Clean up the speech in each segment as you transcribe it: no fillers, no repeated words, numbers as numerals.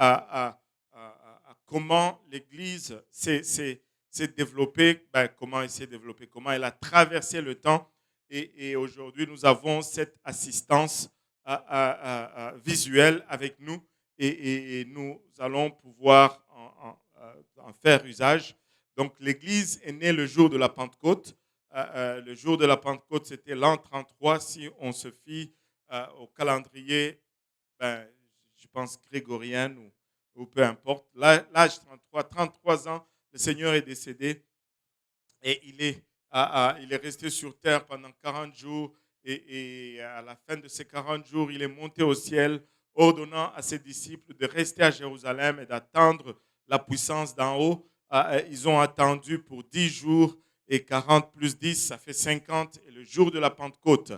à comment l'Église s'est développée, comment elle s'est développée, comment elle a traversé le temps. Et aujourd'hui, nous avons cette assistance visuelle avec nous et nous allons pouvoir en faire usage. Donc, l'Église est née le jour de la Pentecôte. Le jour de la Pentecôte, c'était l'an 33, si on se fie au calendrier, je pense grégorien ou peu importe. L'âge 33 ans, le Seigneur est décédé et il est resté sur terre pendant 40 jours et à la fin de ces 40 jours, il est monté au ciel, ordonnant à ses disciples de rester à Jérusalem et d'attendre la puissance d'en haut. Ils ont attendu pour 10 jours et 40 plus 10, ça fait 50. Et le jour de la Pentecôte,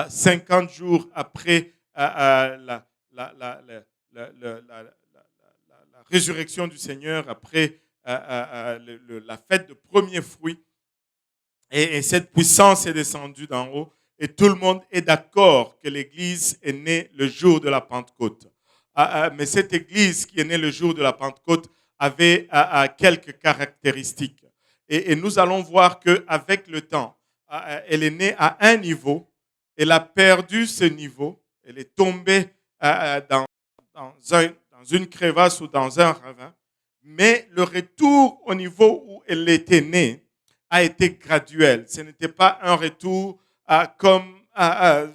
50 jours après la résurrection du Seigneur, après la fête de premiers fruits, et cette puissance est descendue d'en haut et tout le monde est d'accord que l'Église est née le jour de la Pentecôte. Mais cette Église qui est née le jour de la Pentecôte avait quelques caractéristiques. Et nous allons voir qu'avec le temps, elle est née à un niveau, elle a perdu ce niveau, elle est tombée dans une crevasse ou dans un ravin, mais le retour au niveau où elle était née a été graduel. Ce n'était pas un retour comme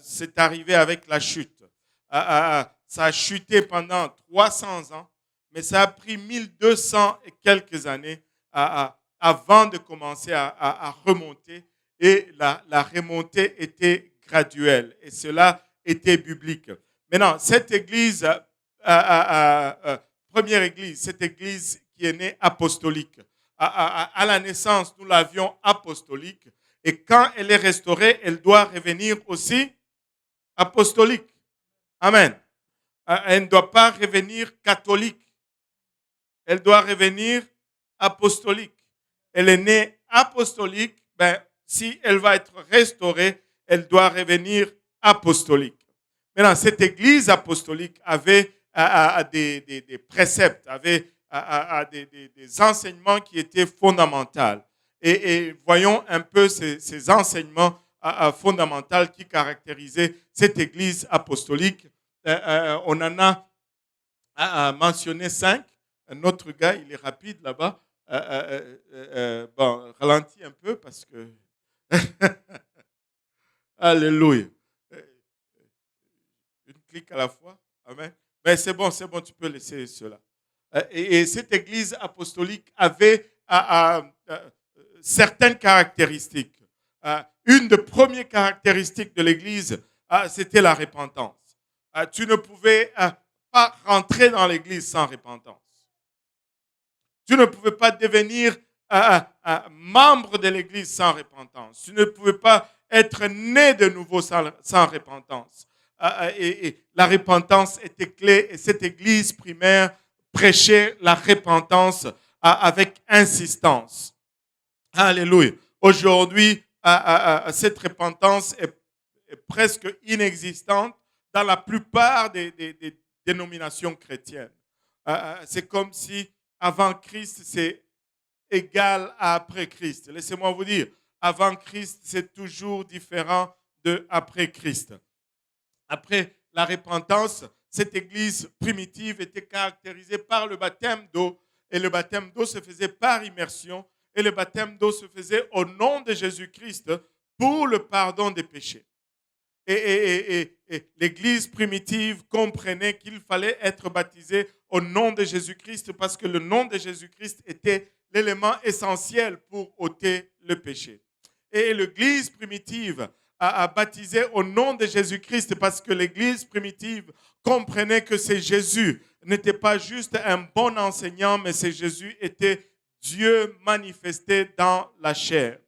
c'est arrivé avec la chute. Ça a chuté pendant 300 ans, mais ça a pris 1200 et quelques années avant de commencer à remonter. Et la remontée était graduelle. Et cela était biblique. Maintenant, cette église, première église, cette église qui est née apostolique, à la naissance, nous l'avions apostolique. Et quand elle est restaurée, elle doit revenir aussi apostolique. Amen. Elle ne doit pas revenir catholique. Elle doit revenir apostolique. Elle est née apostolique. Si elle va être restaurée, elle doit revenir apostolique. Maintenant, cette église apostolique avait des préceptes, avait des enseignements qui étaient fondamentaux. Et voyons un peu ces enseignements fondamentaux qui caractérisaient cette église apostolique. On en a mentionné 5. Un autre gars, il est rapide là-bas. Bon, ralentis un peu parce que... Alléluia. Une clique à la fois. Amen. Mais c'est bon, tu peux laisser cela. Et cette église apostolique avait certaines caractéristiques. Une des premières caractéristiques de l'église, c'était la repentance. Tu ne pouvais pas rentrer dans l'église sans repentance. Tu ne pouvais pas devenir membre de l'église sans repentance. Tu ne pouvais pas être né de nouveau sans repentance. Et la repentance était clé et cette église primaire prêchait la repentance avec insistance. Alléluia. Aujourd'hui, cette repentance est presque inexistante dans la plupart des dénominations chrétiennes. C'est comme si avant Christ, c'est égal à après Christ. Laissez-moi vous dire, avant Christ, c'est toujours différent de après Christ. Après la repentance, cette église primitive était caractérisée par le baptême d'eau. Et le baptême d'eau se faisait par immersion. Et le baptême d'eau se faisait au nom de Jésus-Christ pour le pardon des péchés. Et l'église primitive comprenait qu'il fallait être baptisé au nom de Jésus-Christ parce que le nom de Jésus-Christ était l'élément essentiel pour ôter le péché. Et l'église primitive a baptisé au nom de Jésus-Christ parce que l'église primitive comprenait que c'est Jésus n'était pas juste un bon enseignant, mais c'est Jésus était Dieu manifesté dans la chair.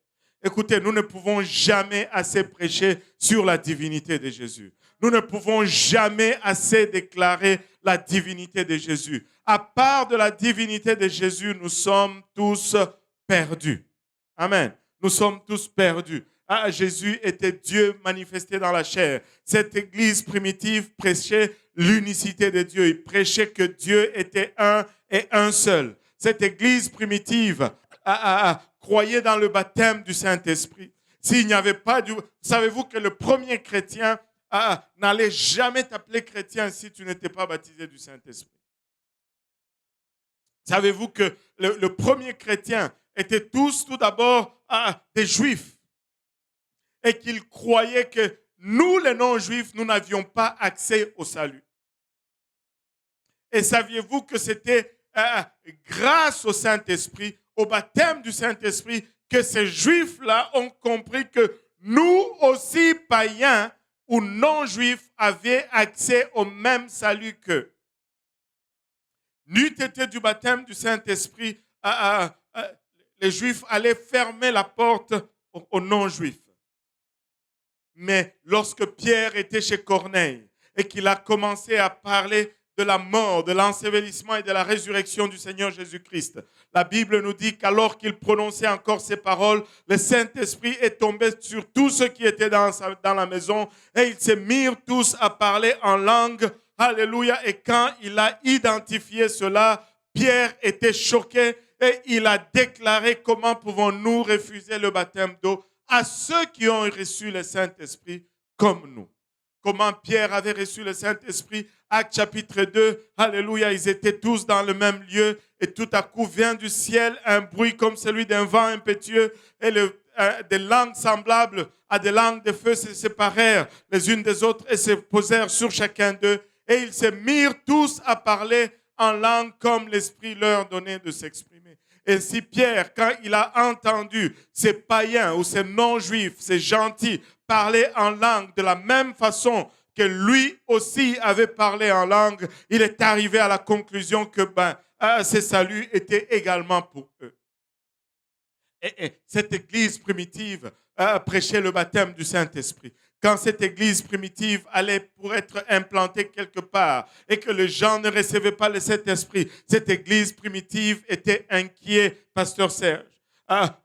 Écoutez, nous ne pouvons jamais assez prêcher sur la divinité de Jésus. Nous ne pouvons jamais assez déclarer la divinité de Jésus. À part de la divinité de Jésus, nous sommes tous perdus. Amen. Nous sommes tous perdus. Jésus était Dieu manifesté dans la chair. Cette église primitive prêchait l'unicité de Dieu. Ils prêchaient que Dieu était un et un seul. Cette église primitive croyait dans le baptême du Saint-Esprit. S'il n'y avait pas du... Savez-vous que le premier chrétien n'allait jamais t'appeler chrétien si tu n'étais pas baptisé du Saint-Esprit? Savez-vous que le premier chrétien étaient tous tout d'abord des juifs et qu'ils croyaient que nous, les non-juifs, nous n'avions pas accès au salut. Et saviez-vous que c'était grâce au Saint-Esprit, au baptême du Saint-Esprit, que ces juifs-là ont compris que nous aussi, païens ou non-juifs, avions accès au même salut qu'eux. N'eût été du baptême du Saint-Esprit, les Juifs allaient fermer la porte aux non-Juifs. Mais lorsque Pierre était chez Corneille et qu'il a commencé à parler de la mort, de l'ensevelissement et de la résurrection du Seigneur Jésus-Christ, la Bible nous dit qu'alors qu'il prononçait encore ces paroles, le Saint-Esprit est tombé sur tous ceux qui étaient dans la maison et ils se mirent tous à parler en langue. Alléluia. Et quand il a identifié cela, Pierre était choqué et il a déclaré: comment pouvons-nous refuser le baptême d'eau à ceux qui ont reçu le Saint-Esprit comme nous? Comment Pierre avait reçu le Saint-Esprit? Actes chapitre 2, alléluia, ils étaient tous dans le même lieu et tout à coup vient du ciel un bruit comme celui d'un vent impétueux et des langues semblables à des langues de feu se séparèrent les unes des autres et se posèrent sur chacun d'eux. Et ils se mirent tous à parler en langue comme l'Esprit leur donnait de s'exprimer. Et si Pierre, quand il a entendu ces païens ou ces non-juifs, ces gentils, parler en langue de la même façon que lui aussi avait parlé en langue, il est arrivé à la conclusion que ce salut était également pour eux. Et cette église primitive prêchait le baptême du Saint-Esprit. Quand cette église primitive allait pour être implantée quelque part et que les gens ne recevaient pas le Saint-Esprit, cette église primitive était inquiète, Pasteur Serge.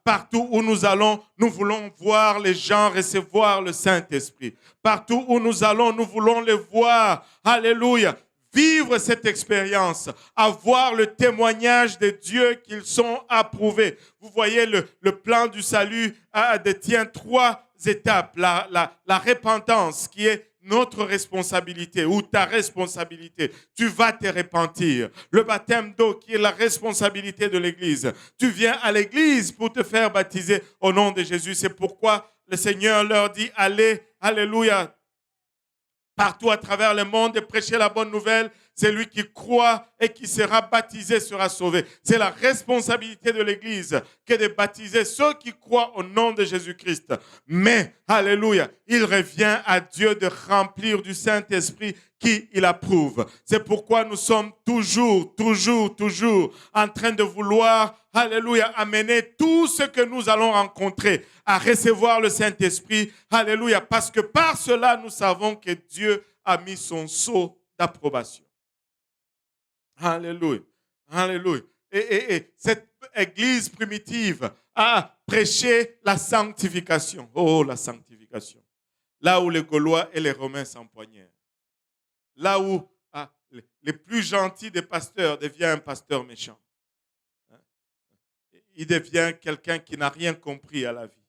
Partout où nous allons, nous voulons voir les gens recevoir le Saint-Esprit. Partout où nous allons, nous voulons les voir, alléluia, vivre cette expérience, avoir le témoignage de Dieu qu'ils sont approuvés. Vous voyez, le plan du salut détient 3 étapes. La repentance qui est notre responsabilité ou ta responsabilité. Tu vas te repentir. Le baptême d'eau qui est la responsabilité de l'Église. Tu viens à l'Église pour te faire baptiser au nom de Jésus. C'est pourquoi le Seigneur leur dit: allez, alléluia, partout à travers le monde et prêcher la bonne nouvelle. Celui qui croit et qui sera baptisé sera sauvé. C'est la responsabilité de l'Église que de baptiser ceux qui croient au nom de Jésus-Christ. Mais, alléluia, il revient à Dieu de remplir du Saint-Esprit qui il approuve. C'est pourquoi nous sommes toujours en train de vouloir, alléluia, amener tout ce que nous allons rencontrer à recevoir le Saint-Esprit. Alléluia, parce que par cela, nous savons que Dieu a mis son sceau d'approbation. Alléluia. Alléluia. Et cette église primitive a prêché la sanctification. Oh, la sanctification. Là où les Gaulois et les Romains s'empoignèrent. Là où les plus gentils des pasteurs deviennent un pasteur méchant. Il devient quelqu'un qui n'a rien compris à la vie.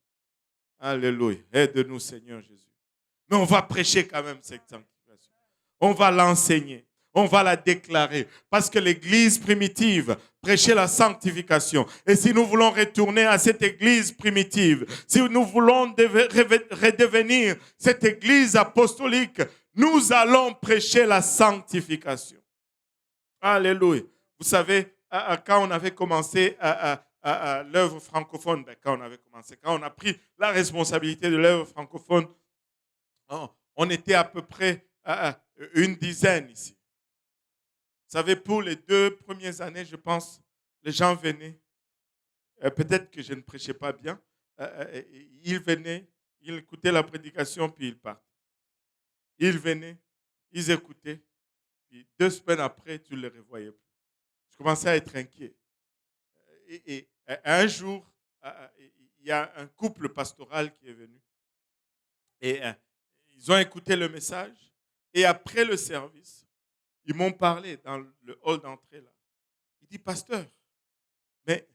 Alléluia. Aide-nous, Seigneur Jésus. Mais on va prêcher quand même cette sanctification. On va l'enseigner. On va la déclarer parce que l'église primitive prêchait la sanctification. Et si nous voulons retourner à cette église primitive, si nous voulons redevenir cette église apostolique, nous allons prêcher la sanctification. Alléluia. Vous savez, quand on avait commencé l'œuvre francophone, quand on a pris la responsabilité de l'œuvre francophone, on était à peu près une dizaine ici. Vous savez, pour les 2 premières années, je pense, les gens venaient. Peut-être que je ne prêchais pas bien. Ils venaient, ils écoutaient la prédication, puis ils partaient. Ils venaient, ils écoutaient. Puis 2 semaines après, tu ne les revoyais plus. Je commençais à être inquiet. Et un jour, il y a un couple pastoral qui est venu. Et ils ont écouté le message. Et après le service, Ils m'ont parlé dans le hall d'entrée là. Il dit, pasteur, mais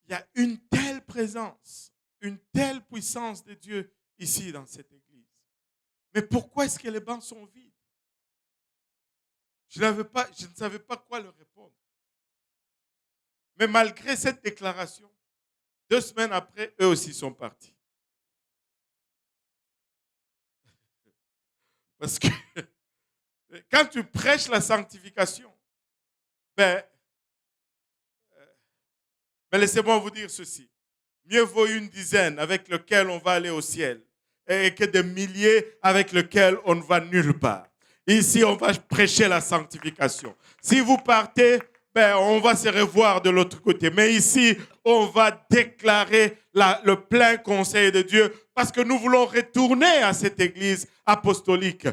il y a une telle présence, une telle puissance de Dieu ici dans cette église. Mais pourquoi est-ce que les bancs sont vides? Je ne savais pas quoi leur répondre. Mais malgré cette déclaration, 2 semaines après, eux aussi sont partis. Parce que quand tu prêches la sanctification, mais laissez-moi vous dire ceci. Mieux vaut une dizaine avec lesquelles on va aller au ciel et que des milliers avec lesquels on ne va nulle part. Ici, on va prêcher la sanctification. Si vous partez, on va se revoir de l'autre côté. Mais ici, on va déclarer le plein conseil de Dieu parce que nous voulons retourner à cette église apostolique.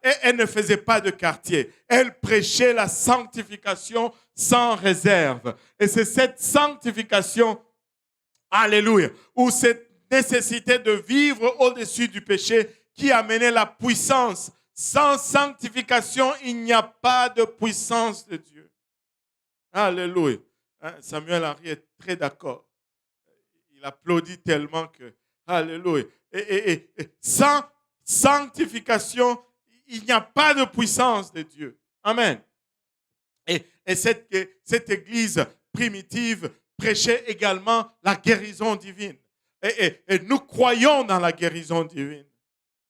Elle ne faisait pas de quartier. Elle prêchait la sanctification sans réserve. Et c'est cette sanctification, alléluia, ou cette nécessité de vivre au-dessus du péché qui amenait la puissance. Sans sanctification, il n'y a pas de puissance de Dieu. Alléluia. Samuel Henry est très d'accord. Il applaudit tellement que, alléluia. Et sans sanctification, il n'y a pas de puissance de Dieu. Amen. Et cette église primitive prêchait également la guérison divine. Et nous croyons dans la guérison divine.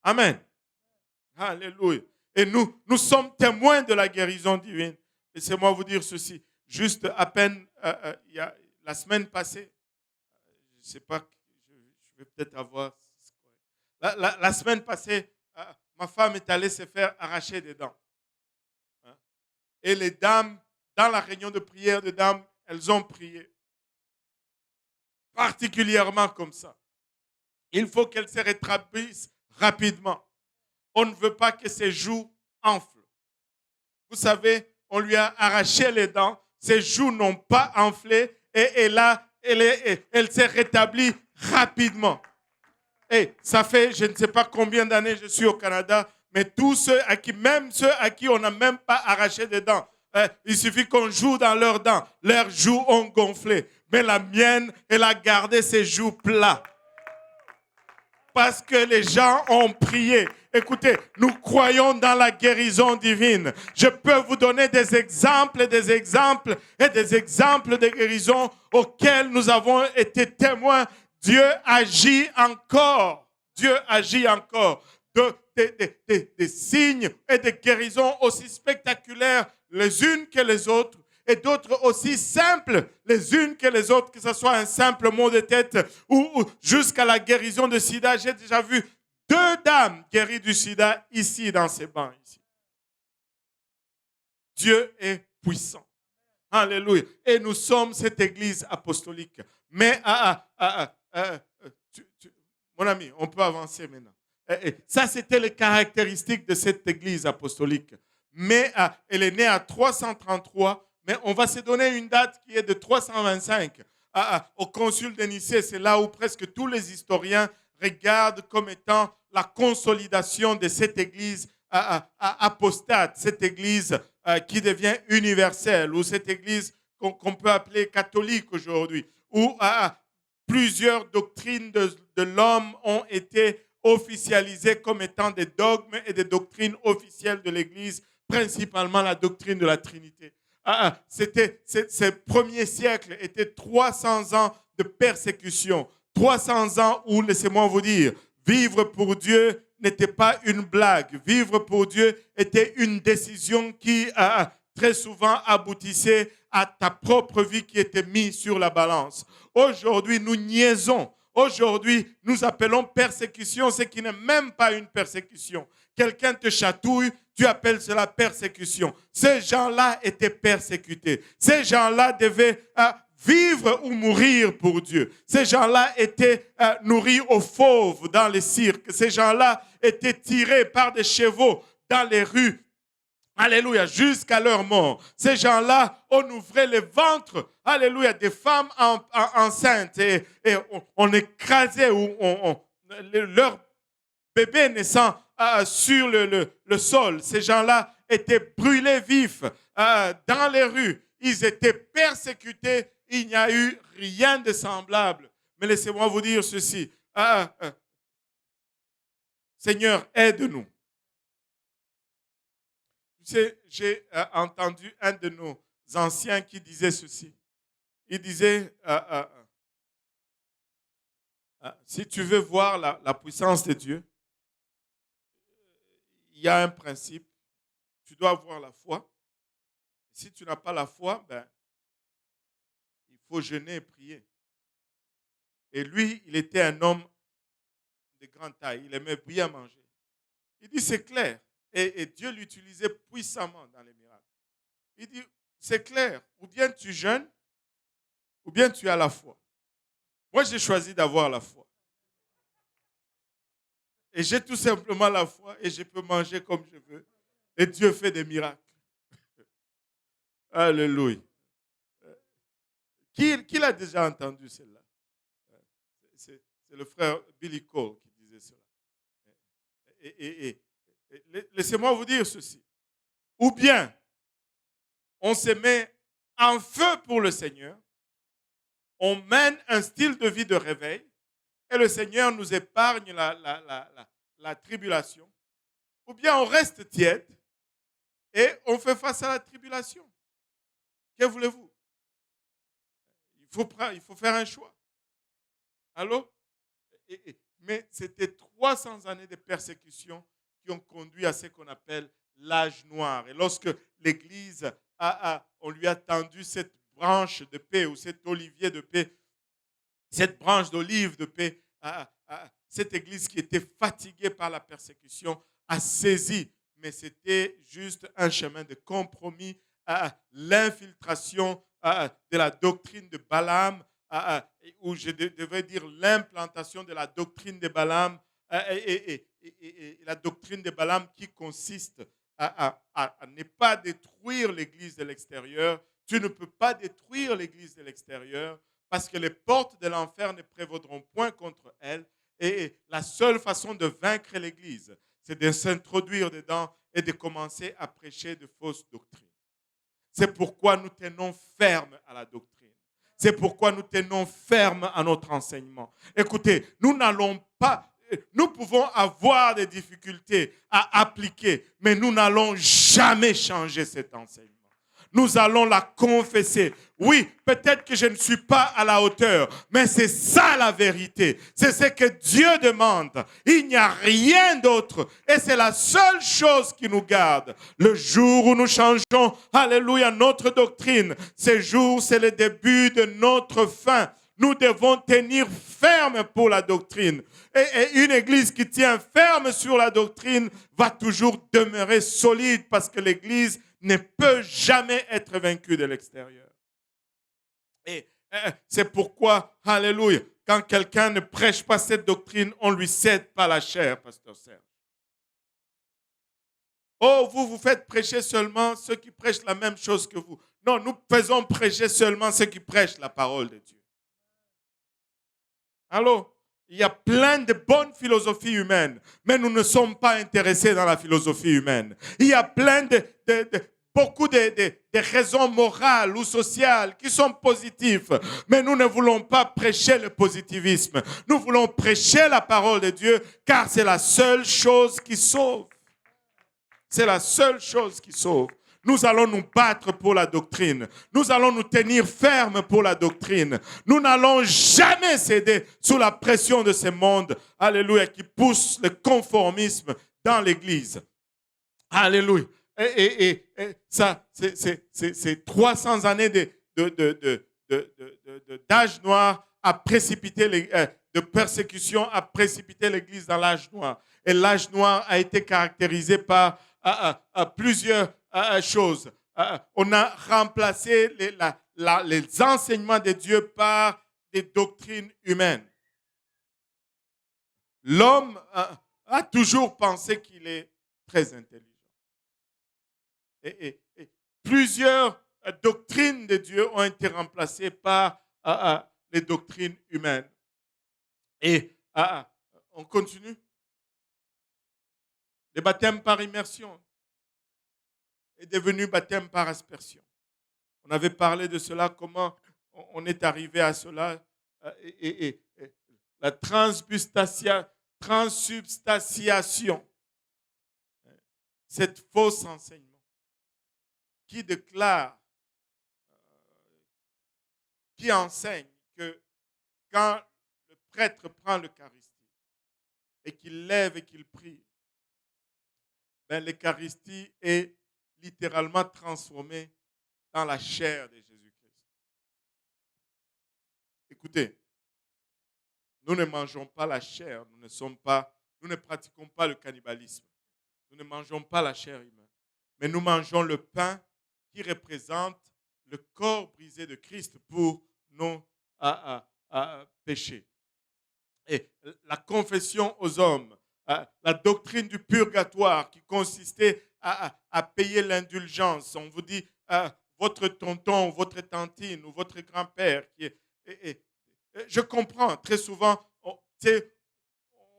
Amen. Alléluia. Et nous sommes témoins de la guérison divine. Laissez-moi vous dire ceci. Juste à peine, la semaine passée, je ne sais pas, je vais peut-être avoir... La semaine passée, ma femme est allée se faire arracher des dents. Et les dames, dans la réunion de prière des dames, elles ont prié. Particulièrement comme ça. Il faut qu'elles se rétablissent rapidement. On ne veut pas que ses joues enflent. Vous savez, on lui a arraché les dents, ses joues n'ont pas enflé et là, elle s'est rétablie rapidement. Et ça fait, je ne sais pas combien d'années je suis au Canada, mais tous ceux même ceux à qui on n'a même pas arraché des dents, il suffit qu'on joue dans leurs dents, leurs joues ont gonflé. Mais la mienne, elle a gardé ses joues plats. Parce que les gens ont prié. Écoutez, nous croyons dans la guérison divine. Je peux vous donner des exemples et des exemples de guérison auxquels nous avons été témoins. Dieu agit encore. Dieu agit encore. Des signes et des guérisons aussi spectaculaires les unes que les autres. Et d'autres aussi simples les unes que les autres, que ce soit un simple mot de tête ou jusqu'à la guérison de sida. J'ai déjà vu 2 dames guéries du sida ici dans ces bancs. Ici. Dieu est puissant. Alléluia. Et nous sommes cette église apostolique. Mais, mon ami, on peut avancer maintenant. Ça, c'était les caractéristiques de cette église apostolique. Mais elle est née à 333. Mais on va se donner une date qui est de 325. Au concile de Nicée, c'est là où presque tous les historiens regardent comme étant la consolidation de cette église apostate, cette église qui devient universelle, ou cette église qu'on peut appeler catholique aujourd'hui, où plusieurs doctrines de l'homme ont été officialisées comme étant des dogmes et des doctrines officielles de l'église, principalement la doctrine de la Trinité. Ces premiers siècles étaient 300 ans de persécution. 300 ans où, laissez-moi vous dire, vivre pour Dieu n'était pas une blague. Vivre pour Dieu était une décision qui très souvent aboutissait à ta propre vie qui était mise sur la balance. Aujourd'hui, nous niaisons. Aujourd'hui, nous appelons persécution ce qui n'est même pas une persécution. Quelqu'un te chatouille, tu appelles cela persécution. Ces gens-là étaient persécutés. Ces gens-là devaient vivre ou mourir pour Dieu. Ces gens-là étaient nourris aux fauves dans les cirques. Ces gens-là étaient tirés par des chevaux dans les rues. Alléluia, jusqu'à leur mort. Ces gens-là, on ouvrait les ventres, alléluia, des femmes enceintes et on écrasait leur bébé naissant sur le sol. Ces gens-là étaient brûlés vifs dans les rues. Ils étaient persécutés. Il n'y a eu rien de semblable. Mais laissez-moi vous dire ceci. Seigneur, aide-nous. Tu sais, j'ai entendu un de nos anciens qui disait ceci. Il disait, si tu veux voir la puissance de Dieu, il y a un principe. Tu dois avoir la foi. Si tu n'as pas la foi, ben, il faut jeûner et prier. Et lui, il était un homme de grande taille. Il aimait bien manger. Il dit, c'est clair. Et Dieu l'utilisait puissamment dans les miracles. Il dit, c'est clair. Ou bien tu jeûnes, ou bien tu as la foi. Moi, j'ai choisi d'avoir la foi. Et j'ai tout simplement la foi et je peux manger comme je veux. Et Dieu fait des miracles. Alléluia. Qui l'a déjà entendu celle-là? C'est le frère Billy Cole qui disait cela. Et laissez-moi vous dire ceci. Ou bien, on se met en feu pour le Seigneur, on mène un style de vie de réveil, et le Seigneur nous épargne la tribulation. Ou bien on reste tiède et on fait face à la tribulation. Que voulez-vous? Il faut faire un choix. Allô? Mais c'était 300 années de persécution qui ont conduit à ce qu'on appelle l'âge noir. Et lorsque l'Église on lui a tendu cette branche de paix ou cet olivier de paix, cette branche d'olive de paix, cette Église qui était fatiguée par la persécution a saisi, mais c'était juste un chemin de compromis, l'infiltration de la doctrine de Balaam, ou je devrais dire l'implantation de la doctrine de Balaam, et la doctrine de Balaam qui consiste à ne pas détruire l'Église de l'extérieur. Tu ne peux pas détruire l'Église de l'extérieur parce que les portes de l'enfer ne prévaudront point contre elle. Et la seule façon de vaincre l'Église, c'est de s'introduire dedans et de commencer à prêcher de fausses doctrines. C'est pourquoi nous tenons ferme à la doctrine. C'est pourquoi nous tenons ferme à notre enseignement. Écoutez, nous pouvons avoir des difficultés à appliquer, mais nous n'allons jamais changer cet enseignement. Nous allons la confesser. Oui, peut-être que je ne suis pas à la hauteur, mais c'est ça la vérité. C'est ce que Dieu demande. Il n'y a rien d'autre. Et c'est la seule chose qui nous garde. Le jour où nous changeons, alléluia, notre doctrine, ce jour, c'est le début de notre fin. Nous devons tenir ferme pour la doctrine. Et une église qui tient ferme sur la doctrine va toujours demeurer solide parce que l'église ne peut jamais être vaincue de l'extérieur. Et c'est pourquoi, alléluia, quand quelqu'un ne prêche pas cette doctrine, on lui cède pas la chair, pasteur Serge. Oh, vous faites prêcher seulement ceux qui prêchent la même chose que vous. Non, nous faisons prêcher seulement ceux qui prêchent la parole de Dieu. Allô? Il y a plein de bonnes philosophies humaines, mais nous ne sommes pas intéressés dans la philosophie humaine. Il y a plein beaucoup de raisons morales ou sociales qui sont positives, mais nous ne voulons pas prêcher le positivisme. Nous voulons prêcher la parole de Dieu, car c'est la seule chose qui sauve. C'est la seule chose qui sauve. Nous allons nous battre pour la doctrine. Nous allons nous tenir fermes pour la doctrine. Nous n'allons jamais céder sous la pression de ce monde, alléluia, qui pousse le conformisme dans l'Église. Alléluia. Et ça, c'est 300 années d'âge noir à précipiter de persécution à précipiter l'Église dans l'âge noir. Et l'âge noir a été caractérisé par plusieurs choses. On a remplacé les enseignements de Dieu par des doctrines humaines. L'homme a toujours pensé qu'il est très intelligent. Et plusieurs doctrines de Dieu ont été remplacées par les doctrines humaines. Et on continue. Les baptêmes par immersion. est devenu baptême par aspersion. On avait parlé de cela, comment on est arrivé à cela. Et la transsubstantiation, cette fausse enseignement qui déclare, qui enseigne que quand le prêtre prend l'Eucharistie et qu'il lève et qu'il prie, ben, l'Eucharistie est littéralement transformée dans la chair de Jésus-Christ. Écoutez, nous ne mangeons pas la chair, nous ne pratiquons pas le cannibalisme. Nous ne mangeons pas la chair humaine, mais nous mangeons le pain qui représente le corps brisé de Christ pour nos péchés. Et la confession aux hommes, la doctrine du purgatoire qui consistait à payer l'indulgence. On vous dit, votre tonton, votre tantine ou votre grand-père qui est... je comprends, très souvent,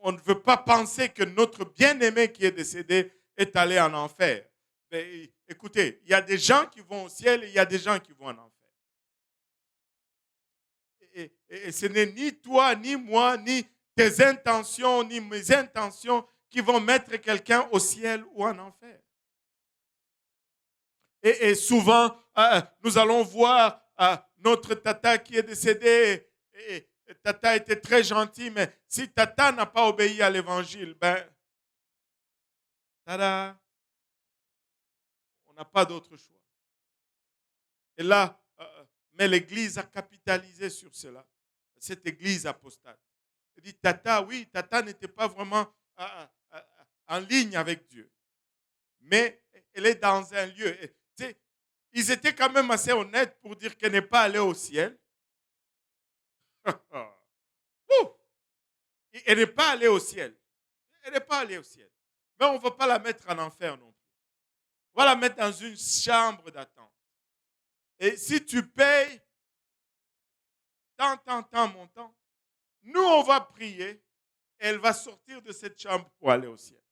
on ne veut pas penser que notre bien-aimé qui est décédé est allé en enfer. Mais écoutez, il y a des gens qui vont au ciel et il y a des gens qui vont en enfer. Et ce n'est ni toi, ni moi, ni tes intentions, ni mes intentions qui vont mettre quelqu'un au ciel ou en enfer. Et souvent, nous allons voir notre tata qui est décédé. Et tata était très gentil, mais si tata n'a pas obéi à l'évangile, ben, tada, on n'a pas d'autre choix. Et là, mais l'Église a capitalisé sur cela, cette Église apostate. Elle dit, tata, oui, tata n'était pas vraiment en ligne avec Dieu. Mais elle est dans un lieu. Ils étaient quand même assez honnêtes pour dire qu'elle n'est pas allée au ciel. Elle n'est pas allée au ciel. Elle n'est pas allée au ciel. Mais on ne va pas la mettre en enfer non plus. On va la mettre dans une chambre d'attente. Et si tu payes tant montant, nous, on va prier et elle va sortir de cette chambre pour aller au ciel.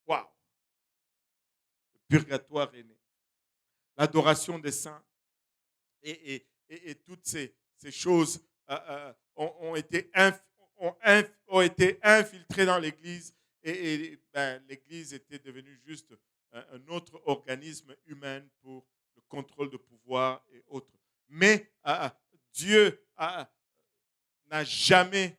Waouh! Le purgatoire est né. L'adoration des saints et toutes ces choses ont été infiltrées dans l'Église et ben, l'Église était devenue juste un autre organisme humain pour le contrôle de pouvoir et autres. Mais Dieu n'a jamais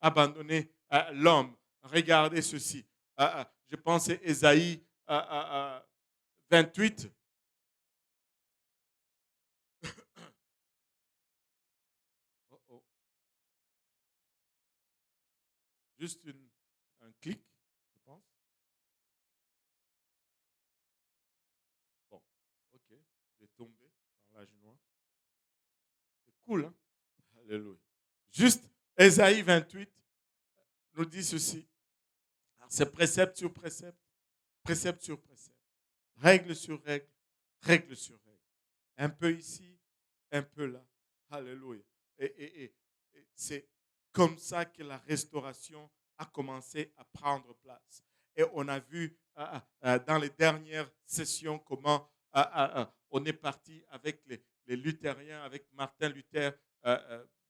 abandonné l'homme. Regardez ceci. Je pense à Ésaïe 28. Oh. Juste un clic, je pense. Bon, ok. J'ai tombé dans la genoix. C'est cool, hein? Alléluia. Juste, Ésaïe 28 nous dit ceci. C'est précepte sur précepte, précepte sur précepte, règle sur règle, règle sur règle. Un peu ici, un peu là. Alléluia. Et c'est comme ça que la restauration a commencé à prendre place. Et on a vu dans les dernières sessions comment on est parti avec les luthériens, avec Martin Luther,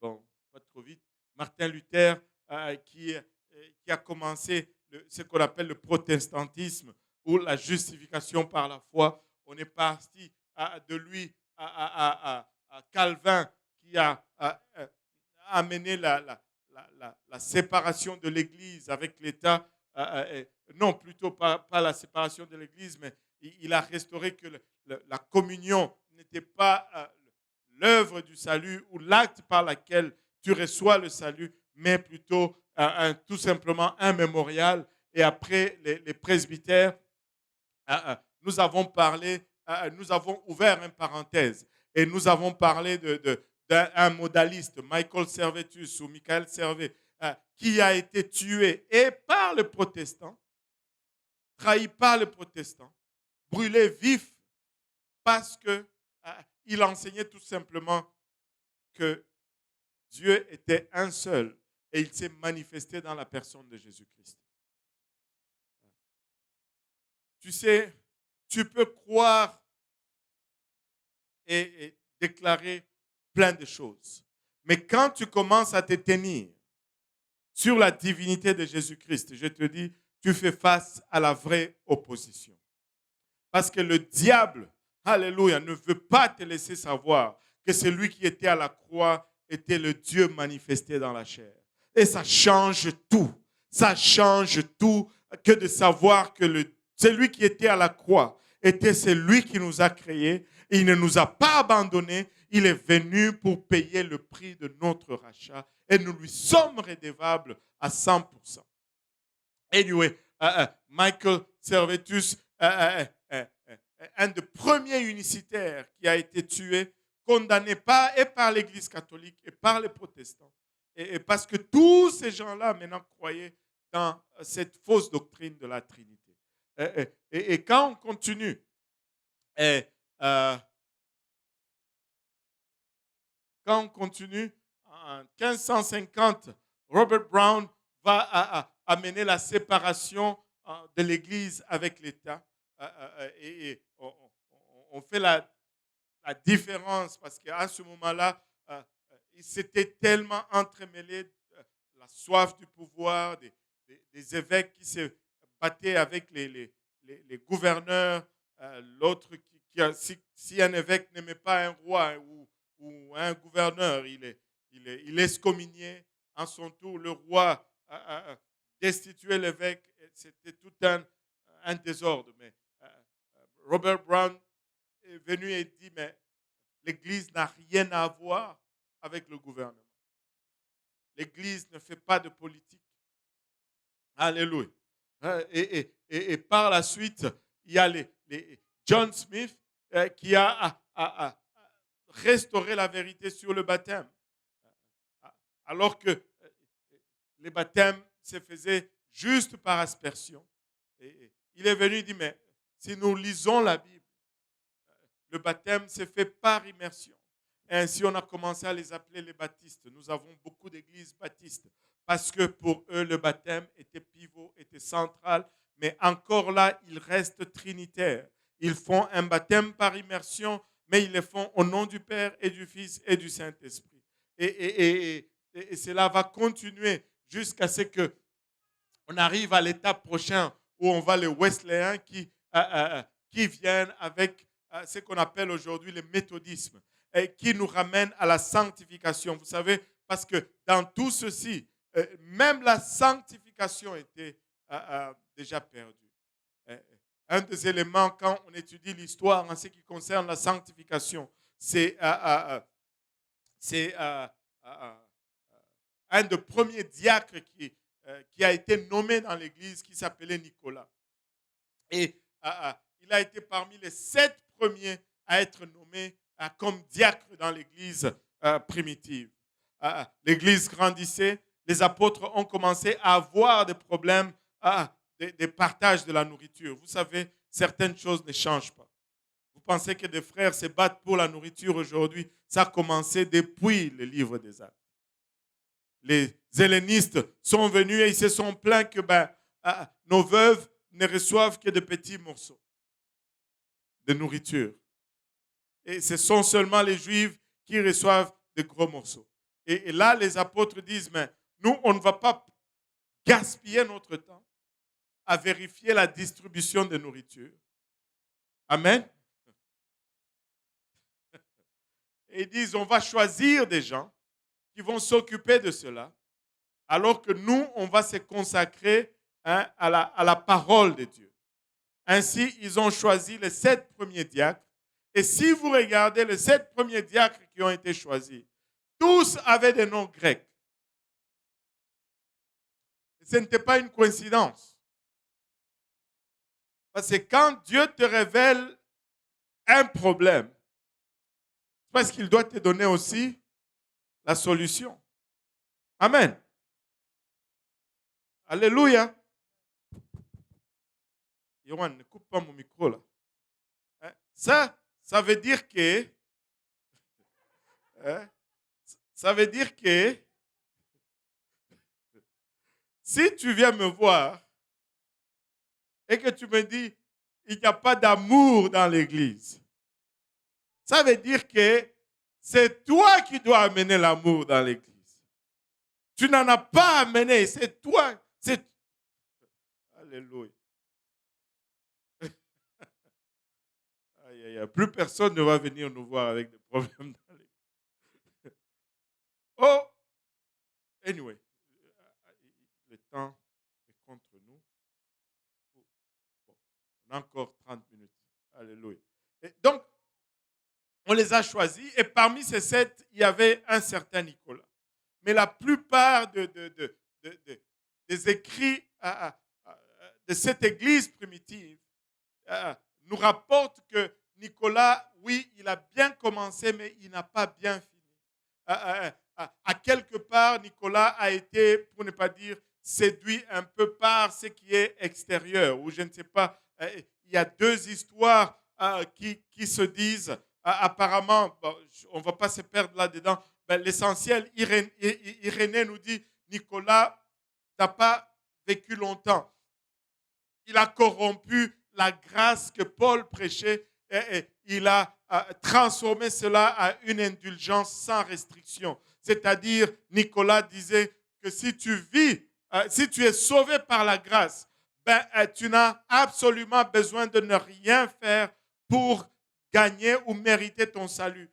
bon, pas trop vite, Martin Luther qui a commencé ce qu'on appelle le protestantisme ou la justification par la foi. On est parti de lui à Calvin qui a amené la séparation de l'Église avec l'État. Non, plutôt pas la séparation de l'Église, mais il a restauré que la communion n'était pas l'œuvre du salut ou l'acte par lequel tu reçois le salut, mais plutôt tout simplement un mémorial. Et après, les presbytères, nous avons parlé, nous avons ouvert une parenthèse et nous avons parlé d'un modaliste, Michael Servetus ou Michael Servet, qui a été tué et par le protestant, trahi par le protestant, brûlé vif parce qu'il enseignait tout simplement que Dieu était un seul et il s'est manifesté dans la personne de Jésus-Christ. tu sais, tu peux croire et déclarer plein de choses. Mais quand tu commences à te tenir sur la divinité de Jésus-Christ, je te dis, tu fais face à la vraie opposition. Parce que le diable, alléluia, ne veut pas te laisser savoir que celui qui était à la croix était le Dieu manifesté dans la chair. Et ça change tout. Ça change tout que de savoir que celui qui était à la croix était celui qui nous a créés. Il ne nous a pas abandonnés. Il est venu pour payer le prix de notre rachat. Et nous lui sommes redevables à 100%. Anyway, Michael Servetus, un des premiers unicitaires qui a été tué, condamné par l'Église catholique et par les protestants. Et parce que tous ces gens-là maintenant croyaient dans cette fausse doctrine de la Trinité. Et quand on continue, en 1550, Robert Brown va amener la séparation de l'Église avec l'État. Et on fait la différence parce qu'à ce moment-là, il s'était tellement entremêlé la soif du pouvoir, des évêques qui se battaient avec les gouverneurs. L'autre, si un évêque n'aimait pas un roi ou un gouverneur, il excommuniait. En son tour, le roi destituait l'évêque. C'était tout un désordre. Mais Robert Brown est venu et dit, mais l'Église n'a rien à voir avec le gouvernement. L'Église ne fait pas de politique. Alléluia. Et par la suite, il y a John Smith qui a restauré la vérité sur le baptême. Alors que les baptêmes se faisaient juste par aspersion. Et il est venu et dit, mais si nous lisons la Bible, le baptême se fait par immersion. Et ainsi, on a commencé à les appeler les baptistes. Nous avons beaucoup d'églises baptistes parce que pour eux, le baptême était pivot, était central. Mais encore là, ils restent trinitaires. Ils font un baptême par immersion, mais ils le font au nom du Père et du Fils et du Saint-Esprit. Et cela va continuer jusqu'à ce qu'on arrive à l'étape prochaine où on va les Wesléens qui viennent avec ce qu'on appelle aujourd'hui le méthodisme, et qui nous ramène à la sanctification. Vous savez, parce que dans tout ceci, même la sanctification était déjà perdue. Un des éléments, quand on étudie l'histoire en ce qui concerne la sanctification, c'est un des premiers diacres qui a été nommé dans l'Église, qui s'appelait Nicolas. Et il a été parmi les 7 premiers à être nommés comme diacre dans l'Église primitive. L'Église grandissait, les apôtres ont commencé à avoir des problèmes de partage de la nourriture. Vous savez, certaines choses ne changent pas. Vous pensez que des frères se battent pour la nourriture aujourd'hui? Ça a commencé depuis le livre des Actes. Les hellénistes sont venus et ils se sont plaints que nos veuves ne reçoivent que de petits morceaux de nourriture. Et ce sont seulement les Juifs qui reçoivent de gros morceaux. Et là, les apôtres disent, mais nous, on ne va pas gaspiller notre temps à vérifier la distribution de nourriture. Amen. Et ils disent, on va choisir des gens qui vont s'occuper de cela, alors que nous, on va se consacrer à la parole de Dieu. Ainsi, ils ont choisi les 7 premiers diacres. Et si vous regardez les 7 premiers diacres qui ont été choisis, tous avaient des noms grecs. Ce n'était pas une coïncidence. Parce que quand Dieu te révèle un problème, c'est parce qu'il doit te donner aussi la solution. Amen. Alléluia. Yohan, ne coupe pas mon micro là. Ça veut dire que si tu viens me voir et que tu me dis, il n'y a pas d'amour dans l'église. Ça veut dire que c'est toi qui dois amener l'amour dans l'église. Tu n'en as pas amené, c'est toi. Alléluia. Aïe, aïe, aïe. Plus personne ne va venir nous voir avec des problèmes dans l'église. Oh, anyway, le temps est contre nous. Bon, on a encore 30 minutes. Alléluia. Et donc, on les a choisis et parmi ces 7, il y avait un certain Nicolas. Mais la plupart des écrits de cette église primitive nous rapportent que Nicolas, oui, il a bien commencé, mais il n'a pas bien fini. À quelque part, Nicolas a été, pour ne pas dire, séduit un peu par ce qui est extérieur, ou je ne sais pas, il y a deux histoires qui se disent, apparemment, bon, on ne va pas se perdre là-dedans, ben, l'essentiel, Irénée nous dit, Nicolas n'a pas vécu longtemps. Il a corrompu la grâce que Paul prêchait et il a transformé cela à une indulgence sans restriction. C'est-à-dire, Nicolas disait que si tu vis, si tu es sauvé par la grâce, ben, tu n'as absolument besoin de ne rien faire pour gagner ou mériter ton salut.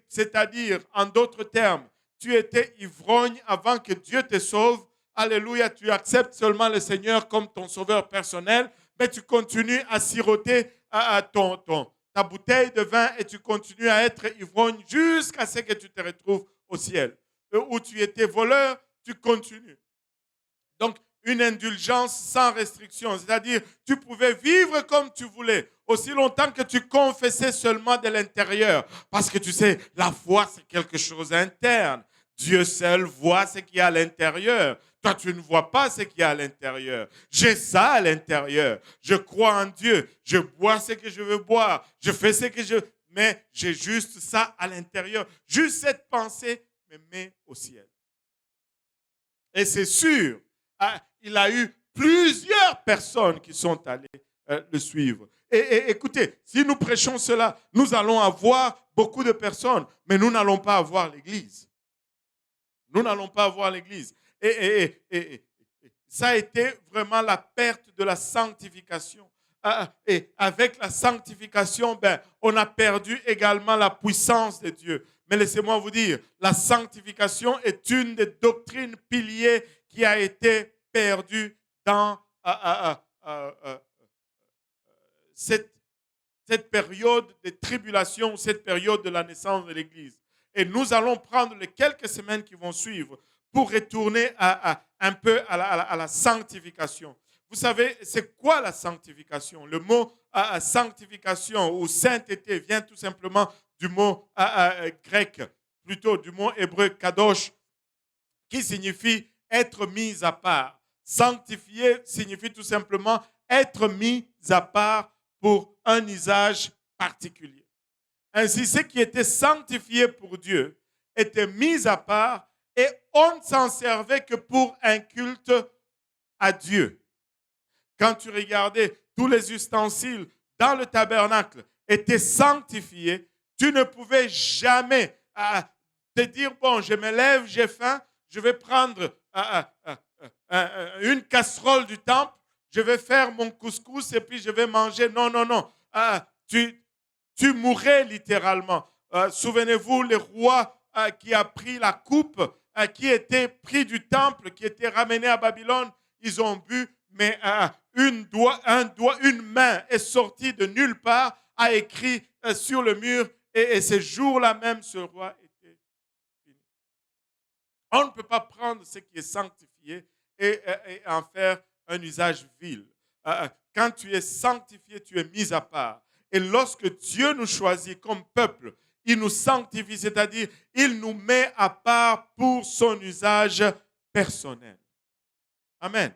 C'est-à-dire, en d'autres termes, tu étais ivrogne avant que Dieu te sauve. Alléluia, tu acceptes seulement le Seigneur comme ton sauveur personnel, mais tu continues à siroter ta bouteille de vin et tu continues à être ivrogne jusqu'à ce que tu te retrouves au ciel. Où tu étais voleur, tu continues. Donc, une indulgence sans restriction, c'est-à-dire tu pouvais vivre comme tu voulais, aussi longtemps que tu confessais seulement de l'intérieur. Parce que tu sais, la foi, c'est quelque chose d'interne. Dieu seul voit ce qu'il y a à l'intérieur. Toi, tu ne vois pas ce qu'il y a à l'intérieur. J'ai ça à l'intérieur. Je crois en Dieu. Je bois ce que je veux boire. Je fais ce que je... Mais j'ai juste ça à l'intérieur. Juste cette pensée me met au ciel. Et c'est sûr, il a eu plusieurs personnes qui sont allées le suivre. Et écoutez, si nous prêchons cela, nous allons avoir beaucoup de personnes, mais nous n'allons pas avoir l'Église. Nous n'allons pas avoir l'Église. Et ça a été vraiment la perte de la sanctification. Et avec la sanctification, ben, on a perdu également la puissance de Dieu. Mais laissez-moi vous dire, la sanctification est une des doctrines piliers qui a été perdue dans cette période de tribulation, cette période de la naissance de l'Église. Et nous allons prendre les quelques semaines qui vont suivre pour retourner un peu à la sanctification. Vous savez, c'est quoi la sanctification? Le mot sanctification ou sainteté vient tout simplement du mot grec, plutôt du mot hébreu kadosh, qui signifie être mis à part. Sanctifier signifie tout simplement être mis à part pour un usage particulier. Ainsi, ce qui était sanctifié pour Dieu était mis à part et on ne s'en servait que pour un culte à Dieu. Quand tu regardais, tous les ustensiles dans le tabernacle étaient sanctifiés. Tu ne pouvais jamais te dire, bon, je me lève, j'ai faim, je vais prendre une casserole du temple, je vais faire mon couscous et puis je vais manger. Non, non, non. Tu mourrais littéralement. Souvenez-vous, le roi qui a pris la coupe, qui était pris du temple, qui était ramené à Babylone, ils ont bu, mais une main est sortie de nulle part, a écrit sur le mur, et ce jour-là même, ce roi était fini. On ne peut pas prendre ce qui est sanctifié et en faire un usage vil. Quand tu es sanctifié, tu es mis à part. Et lorsque Dieu nous choisit comme peuple, il nous sanctifie, c'est-à-dire il nous met à part pour son usage personnel. Amen.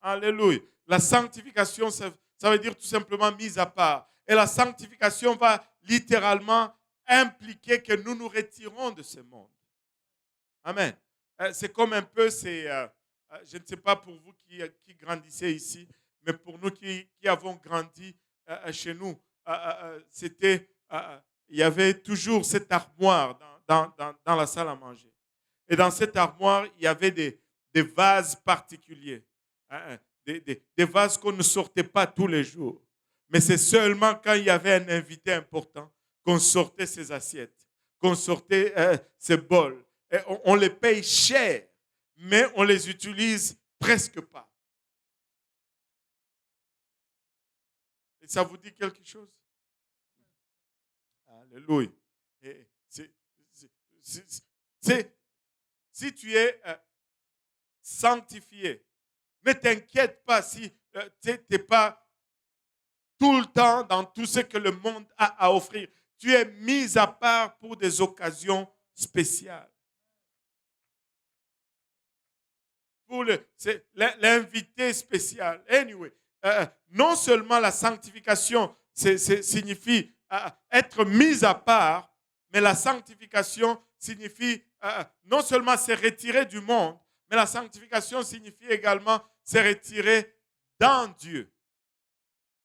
Alléluia. La sanctification, ça veut dire tout simplement mise à part. Et la sanctification va littéralement impliquer que nous nous retirons de ce monde. Amen. C'est comme un peu, je ne sais pas pour vous qui grandissez ici, Mais pour nous qui avons grandi chez nous, c'était, il y avait toujours cette armoire dans la salle à manger. Et dans cette armoire, il y avait des vases particuliers. Des vases qu'on ne sortait pas tous les jours. Mais c'est seulement quand il y avait un invité important qu'on sortait ces assiettes, qu'on sortait ces bols. Et on les paye cher, mais on les utilise presque pas. Et ça vous dit quelque chose? Alléluia. Et si tu es sanctifié, ne t'inquiète pas si tu n'es pas tout le temps dans tout ce que le monde a à offrir. Tu es mis à part pour des occasions spéciales. Pour l'invité spécial. Anyway, non seulement la sanctification signifie être mis à part, mais la sanctification signifie non seulement se retirer du monde, mais la sanctification signifie également se retirer dans Dieu.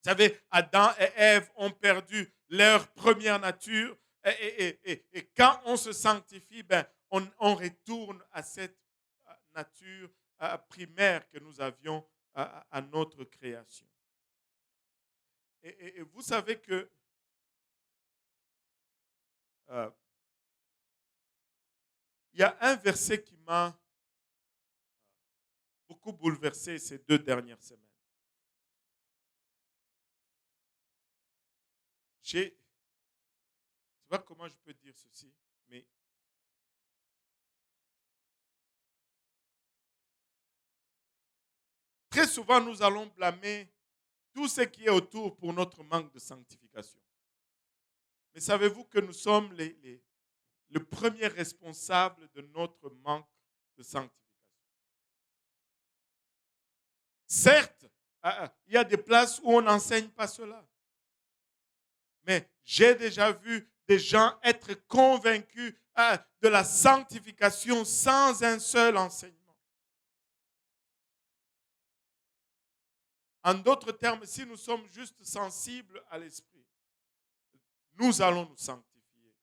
Vous savez, Adam et Ève ont perdu leur première nature et quand on se sanctifie, ben, on retourne à cette nature primaire que nous avions à notre création. Et vous savez que il y a un verset qui m'a beaucoup bouleversé ces 2 dernières semaines. Je ne sais pas comment je peux dire ceci, mais très souvent nous allons blâmer tout ce qui est autour pour notre manque de sanctification. Mais savez-vous que nous sommes le premier responsable de notre manque de sanctification? Certes, il y a des places où on n'enseigne pas cela. Mais j'ai déjà vu des gens être convaincus de la sanctification sans un seul enseignement. En d'autres termes, si nous sommes juste sensibles à l'esprit, nous allons nous sanctifier.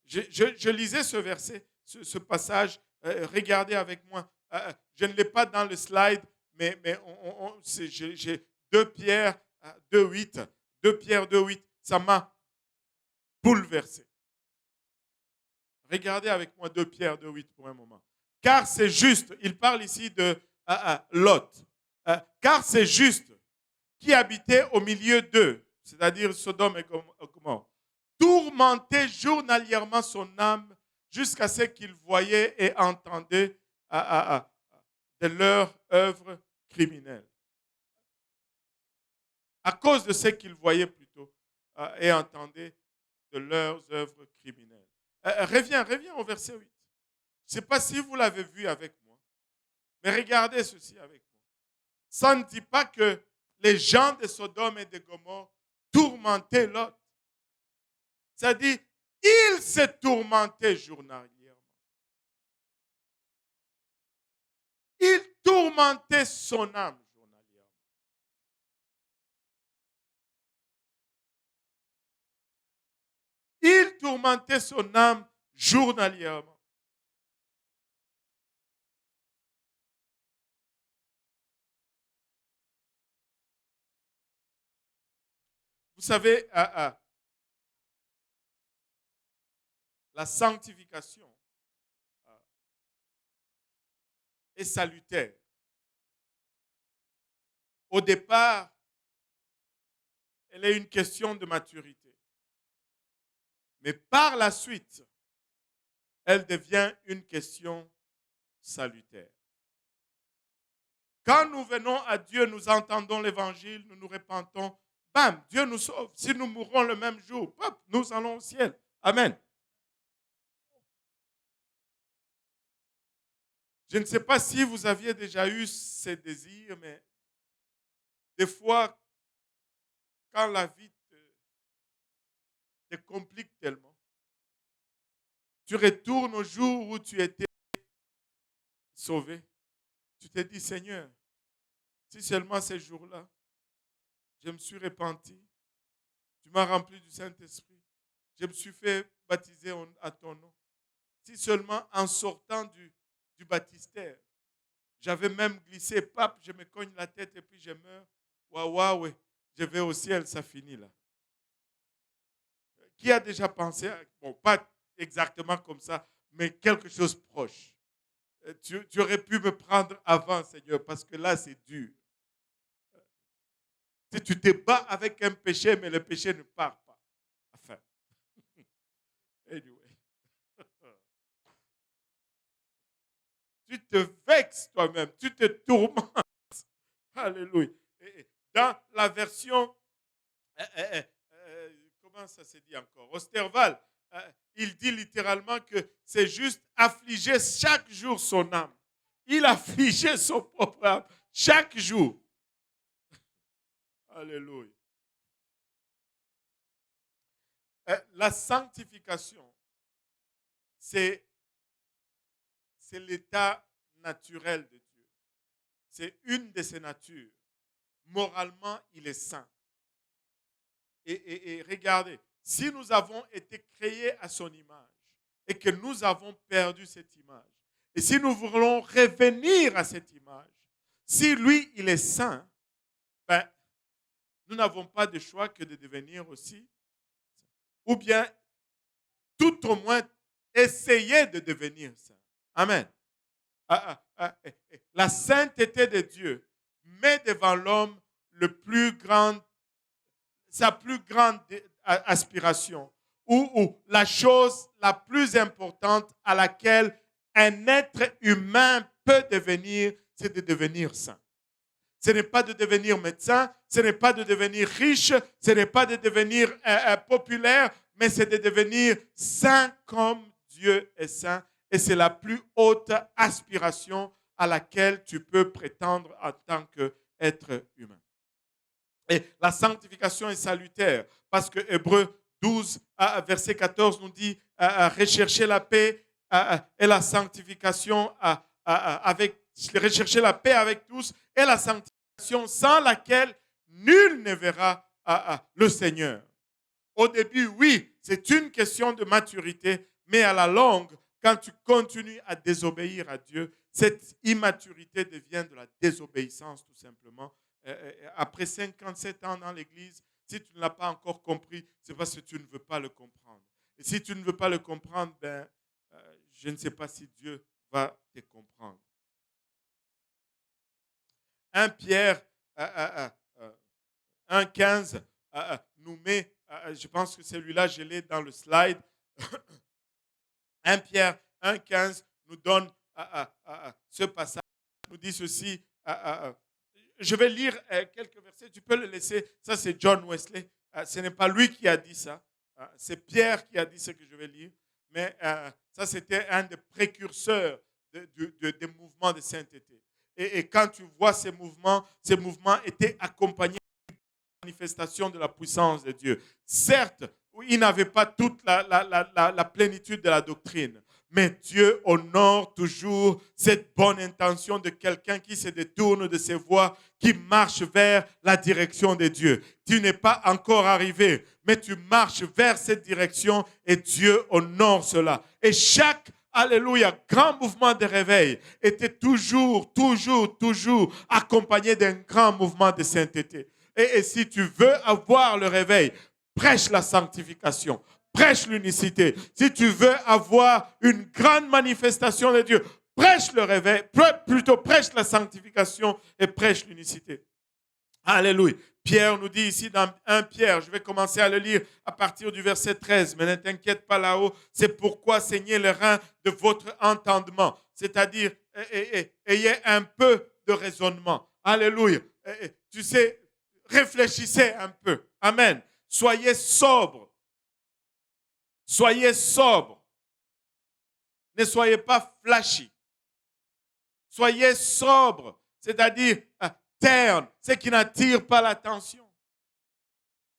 Je lisais ce verset, ce passage. Regardez avec moi. Je ne l'ai pas dans le slide, mais j'ai 2 Pierre 2,8. 2 Pierre 2,8. Ça m'a bouleversé. Regardez avec moi 2 Pierre 2,8 pour un moment. Car c'est juste, il parle ici de Lot. Car c'est juste qui habitait au milieu d'eux, c'est-à-dire Sodome et Gomorrhe, tourmentait journalièrement son âme jusqu'à ce qu'il voyait et entendait de leurs œuvres criminelles. À cause de ce qu'il voyait plutôt et entendait de leurs œuvres criminelles. Reviens au verset 8. Je ne sais pas si vous l'avez vu avec moi, mais regardez ceci avec moi. Ça ne dit pas que les gens de Sodome et de Gomorrhe tourmentaient Lot. Ça dit, il se tourmentait journalièrement. Il tourmentait son âme journalièrement. Il tourmentait son âme journalièrement. Vous savez, la sanctification est salutaire. Au départ, elle est une question de maturité. Mais par la suite, elle devient une question salutaire. Quand nous venons à Dieu, nous entendons l'évangile, nous nous repentons, bam, Dieu nous sauve. Si nous mourrons le même jour, hop, nous allons au ciel. Amen. Je ne sais pas si vous aviez déjà eu ces désirs, mais des fois, quand la vie te complique tellement, tu retournes au jour où tu étais sauvé. Tu te dis, Seigneur, si seulement ces jours-là, Je me suis repenti. Tu m'as rempli du Saint-Esprit. Je me suis fait baptiser à ton nom. Si seulement en sortant du baptistère, j'avais même glissé, pape, je me cogne la tête et puis je meurs. Waouh, waouh, je vais au ciel, ça finit là. Qui a déjà pensé, bon, pas exactement comme ça, mais quelque chose proche. Tu aurais pu me prendre avant, Seigneur, parce que là, c'est dur. Si tu te bats avec un péché, mais le péché ne part pas. Enfin, anyway. Tu te vexes toi-même, tu te tourmentes. Alléluia. Dans la version, comment ça se dit encore, Osterval, il dit littéralement que c'est juste affliger chaque jour son âme. Il affligeait son propre âme chaque jour. Alléluia. La sanctification, c'est l'état naturel de Dieu. C'est une de ses natures. Moralement, il est saint. Et regardez, si nous avons été créés à son image et que nous avons perdu cette image, et si nous voulons revenir à cette image, si lui, il est saint, ben, nous n'avons pas de choix que de devenir aussi, ou bien tout au moins essayer de devenir saint. Amen. La sainteté de Dieu met devant l'homme sa plus grande aspiration, ou la chose la plus importante à laquelle un être humain peut devenir, c'est de devenir saint. Ce n'est pas de devenir médecin, ce n'est pas de devenir riche, ce n'est pas de devenir populaire, mais c'est de devenir saint comme Dieu est saint. Et c'est la plus haute aspiration à laquelle tu peux prétendre en tant qu'être humain. Et la sanctification est salutaire parce que Hébreux 12, verset 14 nous dit rechercher la paix et la sanctification rechercher la paix avec tous et la sanctification sans laquelle nul ne verra le Seigneur. Au début, oui, c'est une question de maturité, mais à la longue, quand tu continues à désobéir à Dieu, cette immaturité devient de la désobéissance tout simplement. Après 57 ans dans l'Église, si tu ne l'as pas encore compris, c'est parce que tu ne veux pas le comprendre. Et si tu ne veux pas le comprendre, je ne sais pas si Dieu va te comprendre. 1 Pierre 1,15 nous met, je pense que celui-là, je l'ai dans le slide. 1 Pierre 1,15 nous donne ce passage, nous dit ceci. Je vais lire quelques versets, tu peux le laisser. Ça, c'est John Wesley. Ce n'est pas lui qui a dit ça. C'est Pierre qui a dit ce que je vais lire. Mais ça, c'était un des précurseurs des mouvements de sainteté. Et quand tu vois ces mouvements étaient accompagnés d'une manifestation de la puissance de Dieu. Certes, ils n'avaient pas toute la plénitude de la doctrine. Mais Dieu honore toujours cette bonne intention de quelqu'un qui se détourne de ses voies, qui marche vers la direction de Dieu. Tu n'es pas encore arrivé, mais tu marches vers cette direction et Dieu honore cela. Et chaque alléluia, grand mouvement de réveil était toujours accompagné d'un grand mouvement de sainteté. Et si tu veux avoir le réveil, prêche la sanctification. Prêche l'unicité. Si tu veux avoir une grande manifestation de Dieu, prêche le réveil, plutôt prêche la sanctification et prêche l'unicité. Alléluia. Pierre nous dit ici dans 1 Pierre, je vais commencer à le lire à partir du verset 13, mais ne t'inquiète pas là-haut, c'est pourquoi saignez le rein de votre entendement, c'est-à-dire ayez un peu de raisonnement. Alléluia. Tu sais, réfléchissez un peu. Amen. Soyez sobres. Soyez sobres. Ne soyez pas flashy. Soyez sobres, c'est-à-dire terne, ce qui n'attire pas l'attention.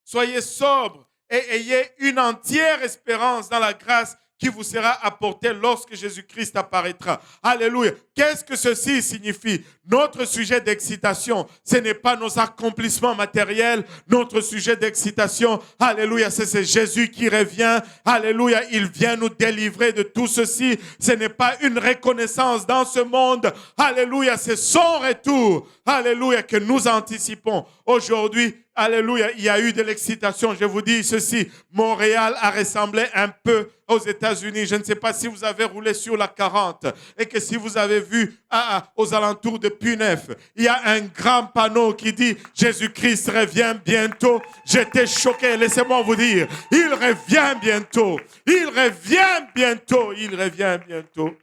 Soyez sobres et ayez une entière espérance dans la grâce qui vous sera apporté lorsque Jésus-Christ apparaîtra. Alléluia. Qu'est-ce que ceci signifie? Notre sujet d'excitation, ce n'est pas nos accomplissements matériels. Notre sujet d'excitation, alléluia, c'est Jésus qui revient. Alléluia, il vient nous délivrer de tout ceci. Ce n'est pas une reconnaissance dans ce monde. Alléluia, c'est son retour. Alléluia, que nous anticipons. Aujourd'hui, alléluia, il y a eu de l'excitation. Je vous dis ceci, Montréal a ressemblé un peu aux États-Unis. Je ne sais pas si vous avez roulé sur la 40 et que si vous avez vu aux alentours de Puy-Neuf, il y a un grand panneau qui dit « Jésus-Christ revient bientôt ». J'étais choqué, laissez-moi vous dire, il revient bientôt, il revient bientôt, il revient bientôt.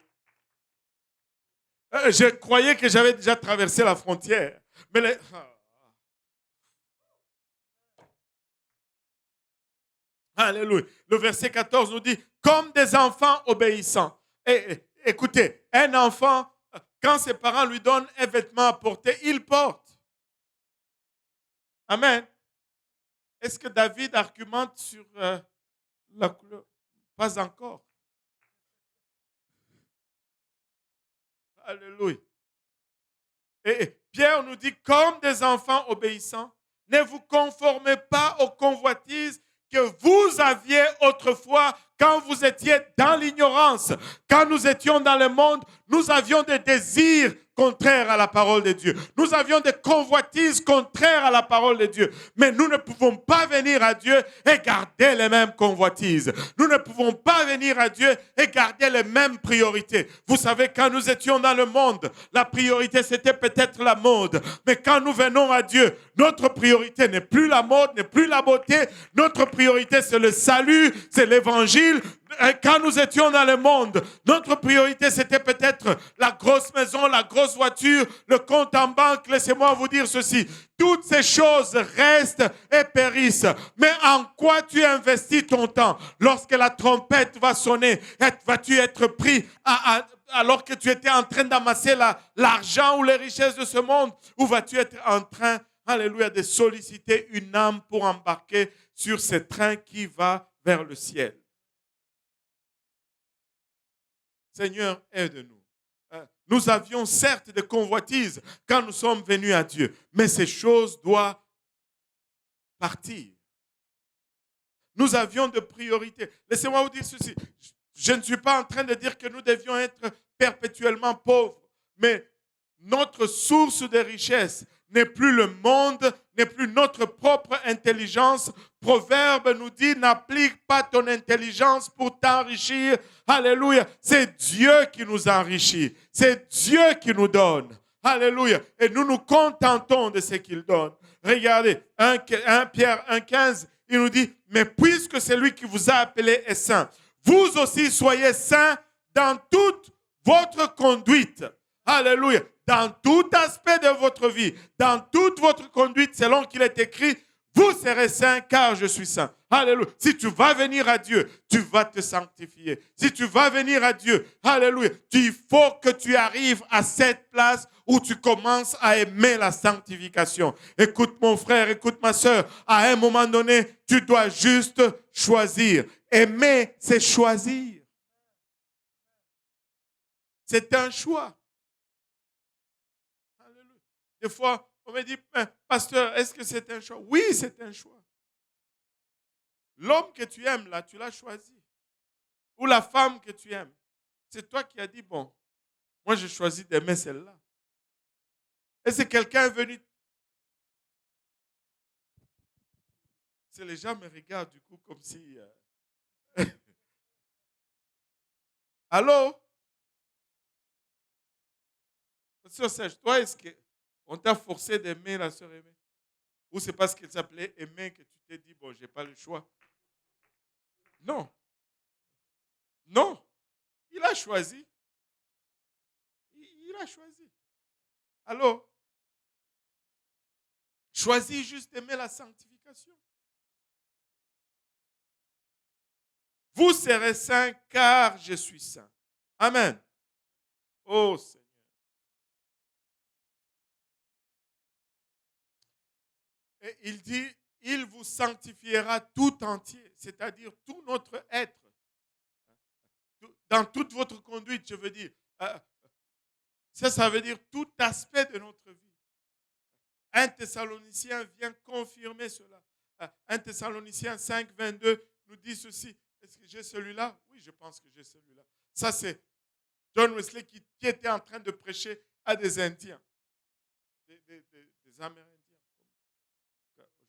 Je croyais que j'avais déjà traversé la frontière, mais Alléluia. Le verset 14 nous dit, comme des enfants obéissants. Et écoutez, un enfant, quand ses parents lui donnent un vêtement à porter, il porte. Amen. Est-ce que David argumente sur la couleur? Pas encore. Alléluia. Et Pierre nous dit, comme des enfants obéissants, ne vous conformez pas aux convoitises que vous aviez autrefois quand vous étiez dans l'ignorance. Quand nous étions dans le monde, nous avions des désirs contraires à la parole de Dieu. Nous avions des convoitises contraires à la parole de Dieu. Mais nous ne pouvons pas venir à Dieu et garder les mêmes convoitises. Nous ne pouvons pas venir à Dieu et garder les mêmes priorités. Vous savez, quand nous étions dans le monde, la priorité, c'était peut-être la mode. Mais quand nous venons à Dieu, notre priorité n'est plus la mode, n'est plus la beauté. Notre priorité, c'est le salut, c'est l'évangile. Quand nous étions dans le monde, notre priorité, c'était peut-être la grosse maison, la grosse voiture, le compte en banque. Laissez-moi vous dire ceci. Toutes ces choses restent et périssent. Mais en quoi tu investis ton temps? Lorsque la trompette va sonner, vas-tu être pris alors que tu étais en train d'amasser l'argent ou les richesses de ce monde? Ou vas-tu être en train, alléluia, de solliciter une âme pour embarquer sur ce train qui va vers le ciel? Seigneur, aide-nous. Nous avions certes des convoitises quand nous sommes venus à Dieu, mais ces choses doivent partir. Nous avions de priorités. Laissez-moi vous dire ceci. Je ne suis pas en train de dire que nous devions être perpétuellement pauvres, mais notre source de richesse n'est plus le monde, n'est plus notre propre intelligence. Proverbe nous dit, n'applique pas ton intelligence pour t'enrichir. Alléluia. C'est Dieu qui nous enrichit. C'est Dieu qui nous donne. Alléluia. Et nous nous contentons de ce qu'il donne. Regardez, 1 Pierre 1,15, il nous dit, mais puisque celui qui vous a appelé est saint, vous aussi soyez saints dans toute votre conduite. Alléluia. Dans tout aspect de votre vie, dans toute votre conduite, selon qu'il est écrit, vous serez saints car je suis saint. Alléluia. Si tu vas venir à Dieu, tu vas te sanctifier. Si tu vas venir à Dieu, alléluia, il faut que tu arrives à cette place où tu commences à aimer la sanctification. Écoute mon frère, écoute ma soeur, à un moment donné, tu dois juste choisir. Aimer, c'est choisir. C'est un choix. Des fois, on me dit, pasteur, est-ce que c'est un choix? Oui, c'est un choix. L'homme que tu aimes, là, tu l'as choisi. Ou la femme que tu aimes. C'est toi qui as dit, bon, moi, j'ai choisi d'aimer celle-là. Et c'est quelqu'un venu. C'est les gens me regardent, du coup, comme si... Allô? Sœur Serge, toi, est-ce qu'on t'a forcé d'aimer la sœur Aimée? Ou c'est parce qu'elle s'appelait Aimée que tu t'es dit, bon, je n'ai pas le choix? Non. Non. Il a choisi. Il a choisi. Allô? Choisis juste d'aimer la sanctification. Vous serez saints car je suis saint. Amen. Oh Seigneur. Et il dit, il vous sanctifiera tout entier, c'est-à-dire tout notre être. dans toute votre conduite, je veux dire. Ça veut dire tout aspect de notre vie. 1 Thessalonicien vient confirmer cela. 1 Thessaloniciens 5, 22 nous dit ceci. Est-ce que j'ai celui-là? Oui, je pense que j'ai celui-là. Ça, c'est John Wesley qui était en train de prêcher à des Indiens, des Amérindiens.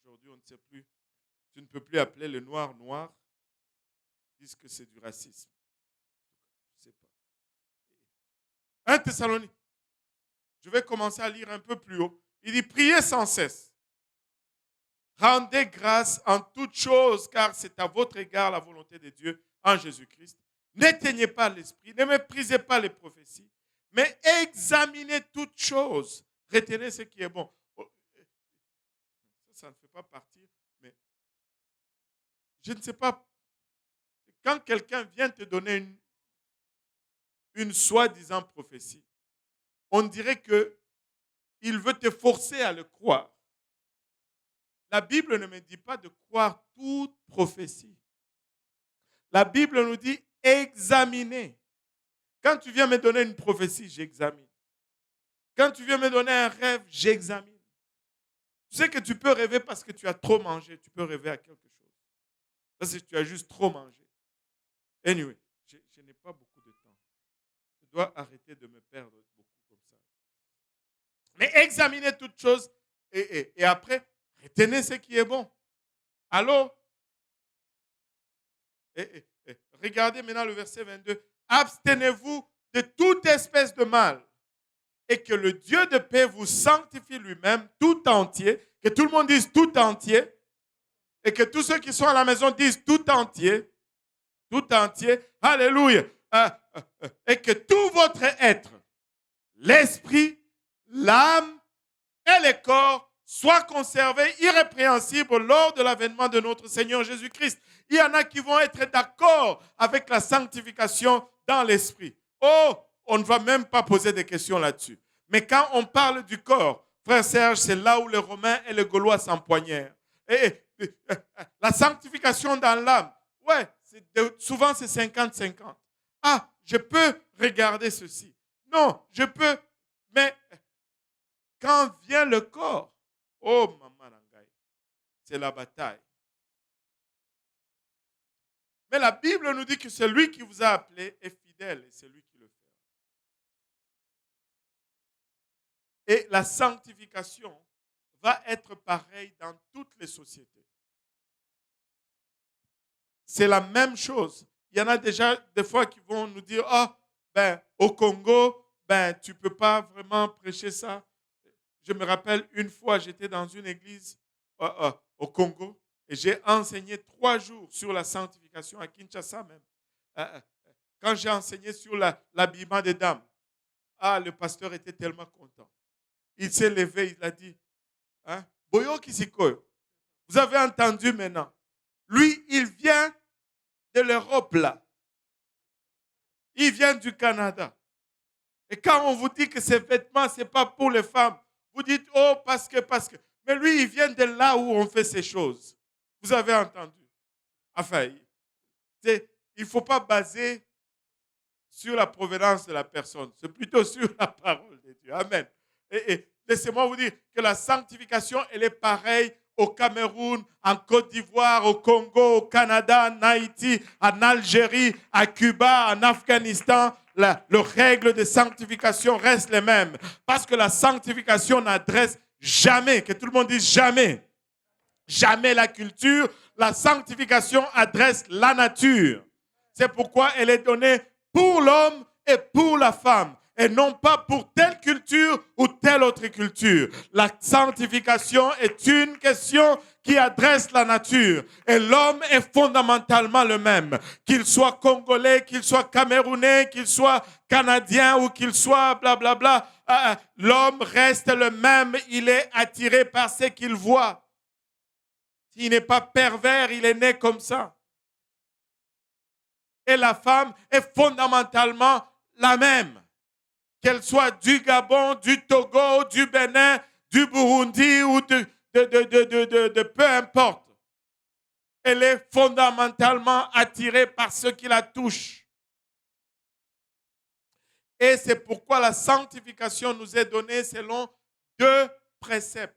Aujourd'hui, on ne sait plus. Tu ne peux plus appeler le noir noir. Ils disent que c'est du racisme. Je ne sais pas. 1 Thessaloniciens. Je vais commencer à lire un peu plus haut. Il dit, priez sans cesse. Rendez grâce en toutes choses, car c'est à votre égard la volonté de Dieu en Jésus-Christ. N'éteignez pas l'esprit, ne méprisez pas les prophéties, mais examinez toutes choses. Retenez ce qui est bon. Ça ne fait pas partir, mais je ne sais pas. Quand quelqu'un vient te donner une soi-disant prophétie, on dirait qu'il veut te forcer à le croire. La Bible ne me dit pas de croire toute prophétie. La Bible nous dit examiner. Quand tu viens me donner une prophétie, j'examine. Quand tu viens me donner un rêve, j'examine. Tu sais que tu peux rêver parce que tu as trop mangé. Tu peux rêver à quelque chose. Parce que tu as juste trop mangé. Anyway, je n'ai pas beaucoup de temps. Je dois arrêter de me perdre beaucoup comme ça. Mais examinez toutes choses et après, retenez ce qui est bon. Allô? Regardez maintenant le verset 22. Abstenez-vous de toute espèce de mal et que le Dieu de paix vous sanctifie lui-même tout entier. Que tout le monde dise tout entier. Et que tous ceux qui sont à la maison disent tout entier. Tout entier. Alléluia. Et que tout votre être, l'esprit, l'âme et le corps soient conservés irrépréhensibles lors de l'avènement de notre Seigneur Jésus-Christ. Il y en a qui vont être d'accord avec la sanctification dans l'esprit. Oh, on ne va même pas poser de questions là-dessus. Mais quand on parle du corps, frère Serge, c'est là où les Romains et les Gaulois s'empoignèrent. La sanctification dans l'âme, ouais, souvent c'est 50-50. Ah, je peux regarder ceci. Non, je peux, mais quand vient le corps, oh, maman Nangaï, c'est la bataille. Mais la Bible nous dit que celui qui vous a appelé est fidèle et c'est lui qui le fait. Et la sanctification va être pareille dans toutes les sociétés. C'est la même chose. Il y en a déjà des fois qui vont nous dire, au Congo, tu ne peux pas vraiment prêcher ça. Je me rappelle une fois, j'étais dans une église au Congo et j'ai enseigné 3 jours sur la sanctification à Kinshasa même. Quand j'ai enseigné sur l'habillement des dames, le pasteur était tellement content. Il s'est levé, il a dit, Boyo Kisikoyo, vous avez entendu maintenant. Lui, il vient de l'Europe là. Il vient du Canada. Et quand on vous dit que ces vêtements, ce n'est pas pour les femmes, vous dites, parce que. Mais lui, il vient de là où on fait ces choses. Vous avez entendu. Enfin, il ne faut pas baser sur la provenance de la personne. C'est plutôt sur la parole de Dieu. Amen. Et laissez-moi vous dire que la sanctification, elle est pareille au Cameroun, en Côte d'Ivoire, au Congo, au Canada, en Haïti, en Algérie, à Cuba, en Afghanistan. Les règles de sanctification restent les mêmes. Parce que la sanctification n'adresse jamais, que tout le monde dise jamais, jamais la culture. La sanctification adresse la nature. C'est pourquoi elle est donnée pour l'homme et pour la femme. Et non pas pour telle culture ou telle autre culture. La sanctification est une question qui adresse la nature. Et l'homme est fondamentalement le même. Qu'il soit congolais, qu'il soit camerounais, qu'il soit canadien ou qu'il soit blablabla. L'homme reste le même. Il est attiré par ce qu'il voit. S'il n'est pas pervers, il est né comme ça. Et la femme est fondamentalement la même. Qu'elle soit du Gabon, du Togo, du Bénin, du Burundi ou de peu importe. Elle est fondamentalement attirée par ce qui la touche. Et c'est pourquoi la sanctification nous est donnée selon deux préceptes.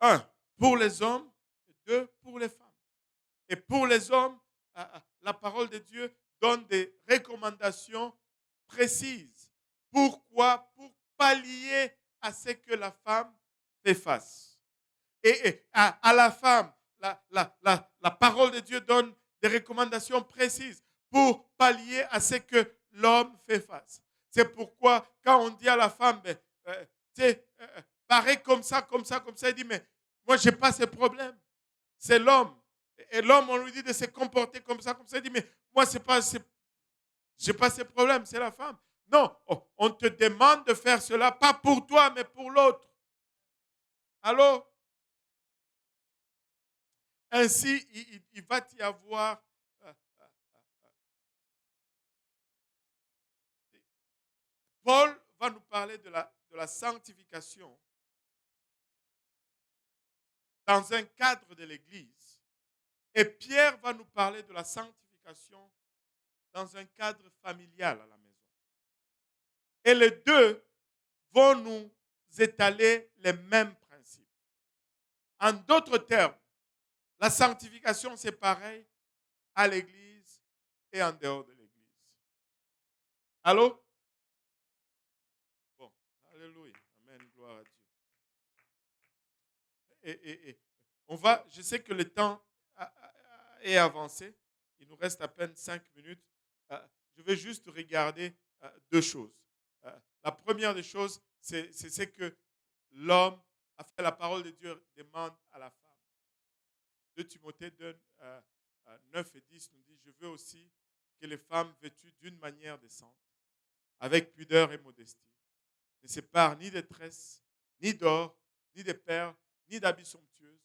Un, pour les hommes, et deux, pour les femmes. Et pour les hommes, la parole de Dieu donne des recommandations précises. Pourquoi? Pour pallier à ce que la femme fait face. Et à la femme, la parole de Dieu donne des recommandations précises pour pallier à ce que l'homme fait face. C'est pourquoi quand on dit à la femme, pareil comme ça, comme ça, comme ça, il dit, mais moi, je n'ai pas ce problème. C'est l'homme. Et l'homme, on lui dit de se comporter comme ça, comme ça. Il dit, mais moi, je n'ai pas ce problème, c'est la femme. Non, on te demande de faire cela, pas pour toi, mais pour l'autre. Allô? Ainsi, il va y avoir Paul va nous parler de la sanctification dans un cadre de l'Église. Et Pierre va nous parler de la sanctification dans un cadre familial à la maison. Et les deux vont nous étaler les mêmes principes. En d'autres termes, la sanctification, c'est pareil à l'Église et en dehors de l'Église. Allô? Bon, alléluia. Amen, gloire à Dieu. Je sais que le temps est avancé. Il nous reste à peine 5 minutes. Je vais juste regarder deux choses. La première des choses, c'est ce que l'homme a fait. La parole de Dieu demande à la femme. 2 Timothée 9 et 10 nous dit, je veux aussi que les femmes vêtues d'une manière décente, avec pudeur et modestie, ne séparent ni des tresses, ni d'or, ni des perles, ni d'habits somptueux,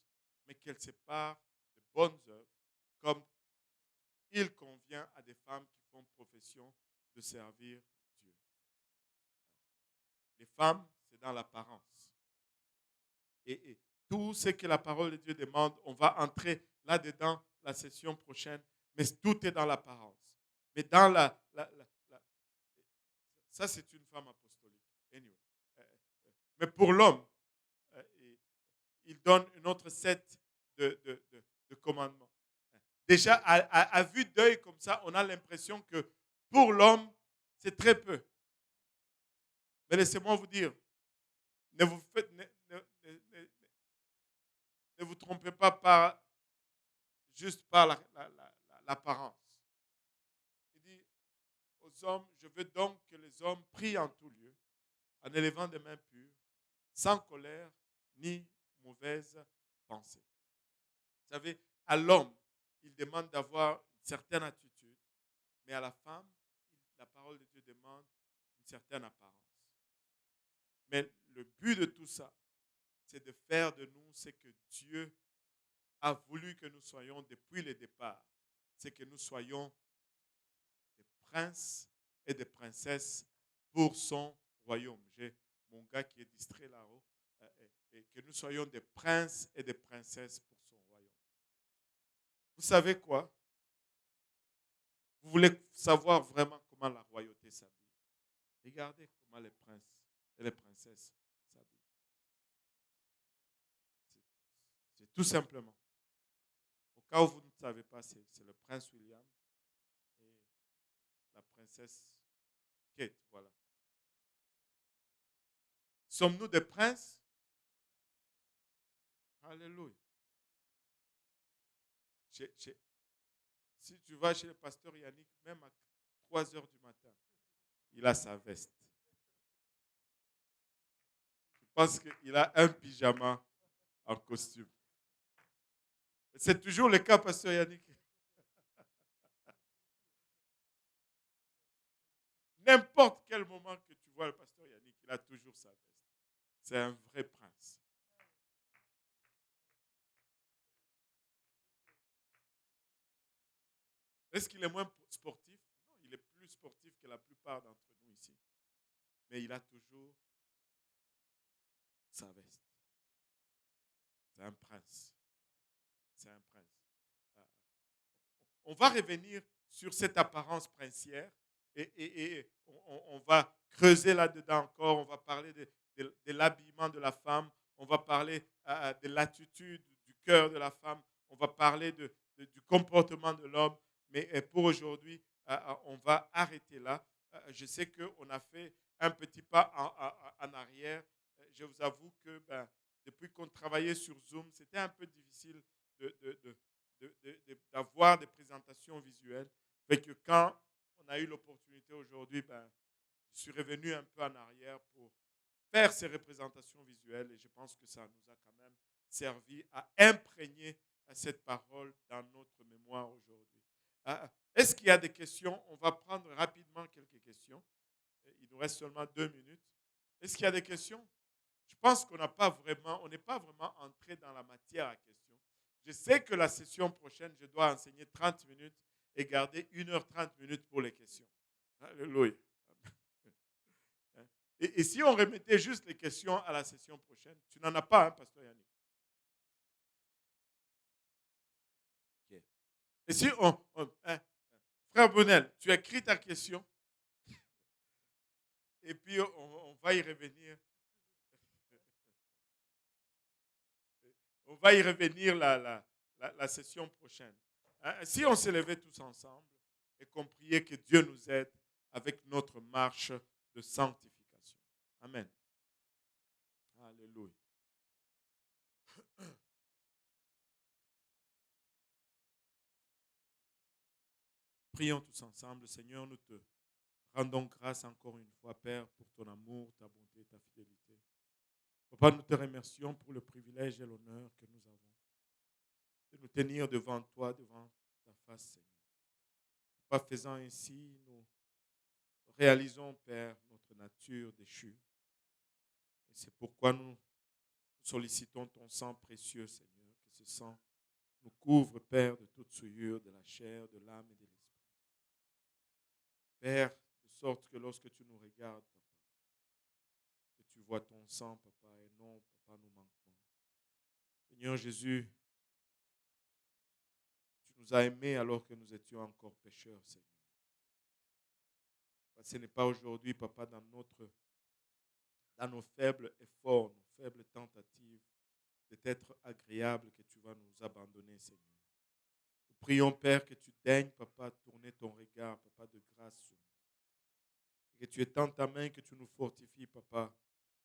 mais qu'elles séparent de bonnes œuvres, comme il convient à des femmes qui font profession de servir Dieu. Les femmes, c'est dans l'apparence. Et tout ce que la parole de Dieu demande, on va entrer là-dedans la session prochaine, mais tout est dans l'apparence. Mais dans ça, c'est une femme apostolique. Anyway. Mais pour l'homme, il donne une autre set de commandements. Déjà, à vue d'œil comme ça, on a l'impression que pour l'homme, c'est très peu. Mais laissez-moi vous dire, ne vous trompez pas juste par l'apparence. Il dit aux hommes, je veux donc que les hommes prient en tout lieu, en élevant des mains pures, sans colère ni mauvaise pensée. Vous savez, à l'homme, il demande d'avoir une certaine attitude, mais à la femme, la parole de Dieu demande une certaine apparence. Mais le but de tout ça, c'est de faire de nous ce que Dieu a voulu que nous soyons depuis le départ. C'est que nous soyons des princes et des princesses pour son royaume. J'ai mon gars qui est distrait là-haut. Et que nous soyons des princes et des princesses pour son royaume. Vous savez quoi? Vous voulez savoir vraiment comment la royauté s'habille? Regardez comment les princes et les princesses s'habillent. C'est tout simplement. Au cas où vous ne savez pas, c'est le prince William et la princesse Kate. Voilà. Sommes-nous des princes? Alléluia. Si tu vas chez le pasteur Yannick, même à 3 heures du matin, il a sa veste. Je pense qu'il a un pyjama en costume. C'est toujours le cas, pasteur Yannick. N'importe quel moment que tu vois le pasteur Yannick, il a toujours sa veste. C'est un vrai prince. Est-ce qu'il est moins sportif? Non, il est plus sportif que la plupart d'entre nous ici. Mais il a toujours sa veste. C'est un prince. C'est un prince. On va revenir sur cette apparence princière et on va creuser là-dedans encore. On va parler de l'habillement de la femme. On va parler de l'attitude du cœur de la femme. On va parler du comportement de l'homme. Mais pour aujourd'hui, on va arrêter là. Je sais qu'on a fait un petit pas en arrière. Je vous avoue que depuis qu'on travaillait sur Zoom, c'était un peu difficile d'avoir des présentations visuelles. Fait que quand on a eu l'opportunité aujourd'hui, je suis revenu un peu en arrière pour faire ces représentations visuelles et je pense que ça nous a quand même servi à imprégner cette parole dans notre mémoire aujourd'hui. Est-ce qu'il y a des questions? On va prendre rapidement quelques questions. Il nous reste seulement 2 minutes. Est-ce qu'il y a des questions? Je pense qu'on on n'est pas vraiment entré dans la matière à questions. Je sais que la session prochaine, je dois enseigner 30 minutes et garder 1h30 minutes pour les questions. Alléluia. Et si on remettait juste les questions à la session prochaine, tu n'en as pas, hein, Pasteur Yannick? Okay. Et si Frère Bonnel, tu écris ta question et puis on va y revenir. On va y revenir la session prochaine. Si on se levait tous ensemble et qu'on priait que Dieu nous aide avec notre marche de sanctification. Amen. Alléluia. Prions tous ensemble. Seigneur, nous te rendons grâce encore une fois, Père, pour ton amour, ta bonté, ta fidélité. Papa, nous te remercions pour le privilège et l'honneur que nous avons de nous tenir devant toi, devant ta face, Seigneur. Papa, faisant ainsi, nous réalisons, Père, notre nature déchue. Et c'est pourquoi nous sollicitons ton sang précieux, Seigneur, que ce sang nous couvre, Père, de toute souillure de la chair, de l'âme et de l'esprit. Père, de sorte que lorsque tu nous regardes, Papa, que tu vois ton sang, Papa, et non, Papa, nos manquements. Seigneur Jésus, tu nous as aimés alors que nous étions encore pécheurs, Seigneur. Ce n'est pas aujourd'hui, Papa, dans nos faibles efforts, nos faibles tentatives d'être agréable que tu vas nous abandonner, Seigneur. Nous prions, Père, que tu daignes, Papa, tourner ton regard, Papa, de grâce sur nous. Et que tu étends ta main, que tu nous fortifies, Papa,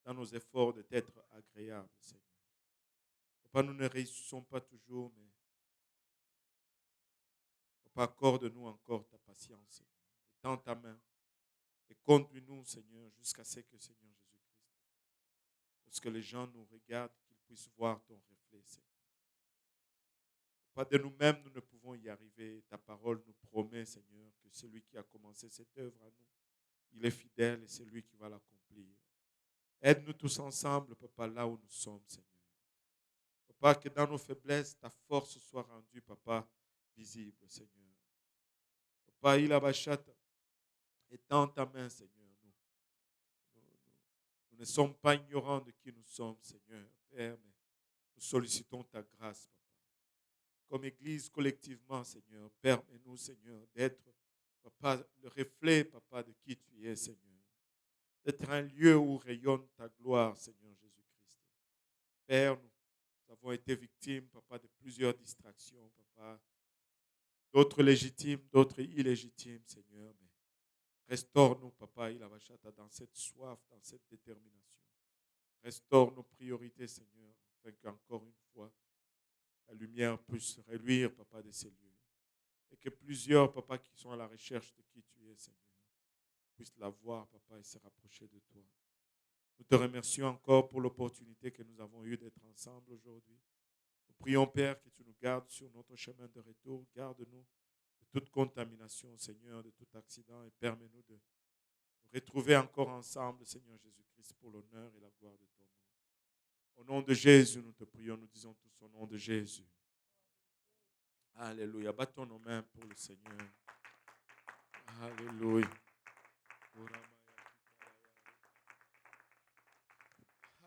dans nos efforts d'être agréables, Seigneur. Papa, nous ne réussissons pas toujours, mais Papa, accorde-nous encore ta patience, Seigneur. Étends ta main et conduis-nous, Seigneur, jusqu'à ce que, Seigneur Jésus-Christ, lorsque les gens nous regardent, qu'ils puissent voir ton reflet, Seigneur. Pas de nous-mêmes, nous ne pouvons y arriver. Ta parole nous promet, Seigneur, que celui qui a commencé cette œuvre à nous, il est fidèle et c'est lui qui va l'accomplir. Aide-nous tous ensemble, Papa, là où nous sommes, Seigneur. Papa, que dans nos faiblesses, ta force soit rendue, Papa, visible, Seigneur. Papa, il a bachata. Étends ta main, Seigneur. Nous ne sommes pas ignorants de qui nous sommes, Seigneur, Père, mais nous sollicitons ta grâce, Papa. Comme Église, collectivement, Seigneur, permets-nous, Seigneur, d'être, Papa, le reflet, Papa, de qui tu es, Seigneur. D'être un lieu où rayonne ta gloire, Seigneur Jésus-Christ. Père, nous avons été victimes, Papa, de plusieurs distractions, Papa. D'autres légitimes, d'autres illégitimes, Seigneur. Mais restaure-nous, Papa, dans cette soif, dans cette détermination. Restaure nos priorités, Seigneur, afin qu'encore une fois, la lumière puisse reluire, Papa, de ces lieux. Et que plusieurs, Papa, qui sont à la recherche de qui tu es, Seigneur, puissent la voir, Papa, et se rapprocher de toi. Nous te remercions encore pour l'opportunité que nous avons eue d'être ensemble aujourd'hui. Nous prions, Père, que tu nous gardes sur notre chemin de retour. Garde-nous de toute contamination, Seigneur, de tout accident, et permets-nous de nous retrouver encore ensemble, Seigneur Jésus-Christ, pour l'honneur et la gloire de ton nom. Au nom de Jésus, nous te prions, nous disons tous au nom de Jésus. Alléluia. Battons nos mains pour le Seigneur. Alléluia.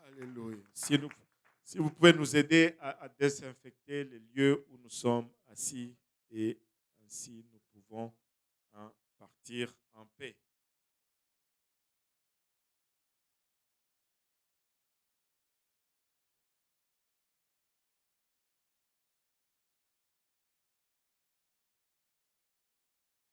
Alléluia. Si vous pouvez nous aider à désinfecter les lieux où nous sommes assis et ainsi nous pouvons partir en paix.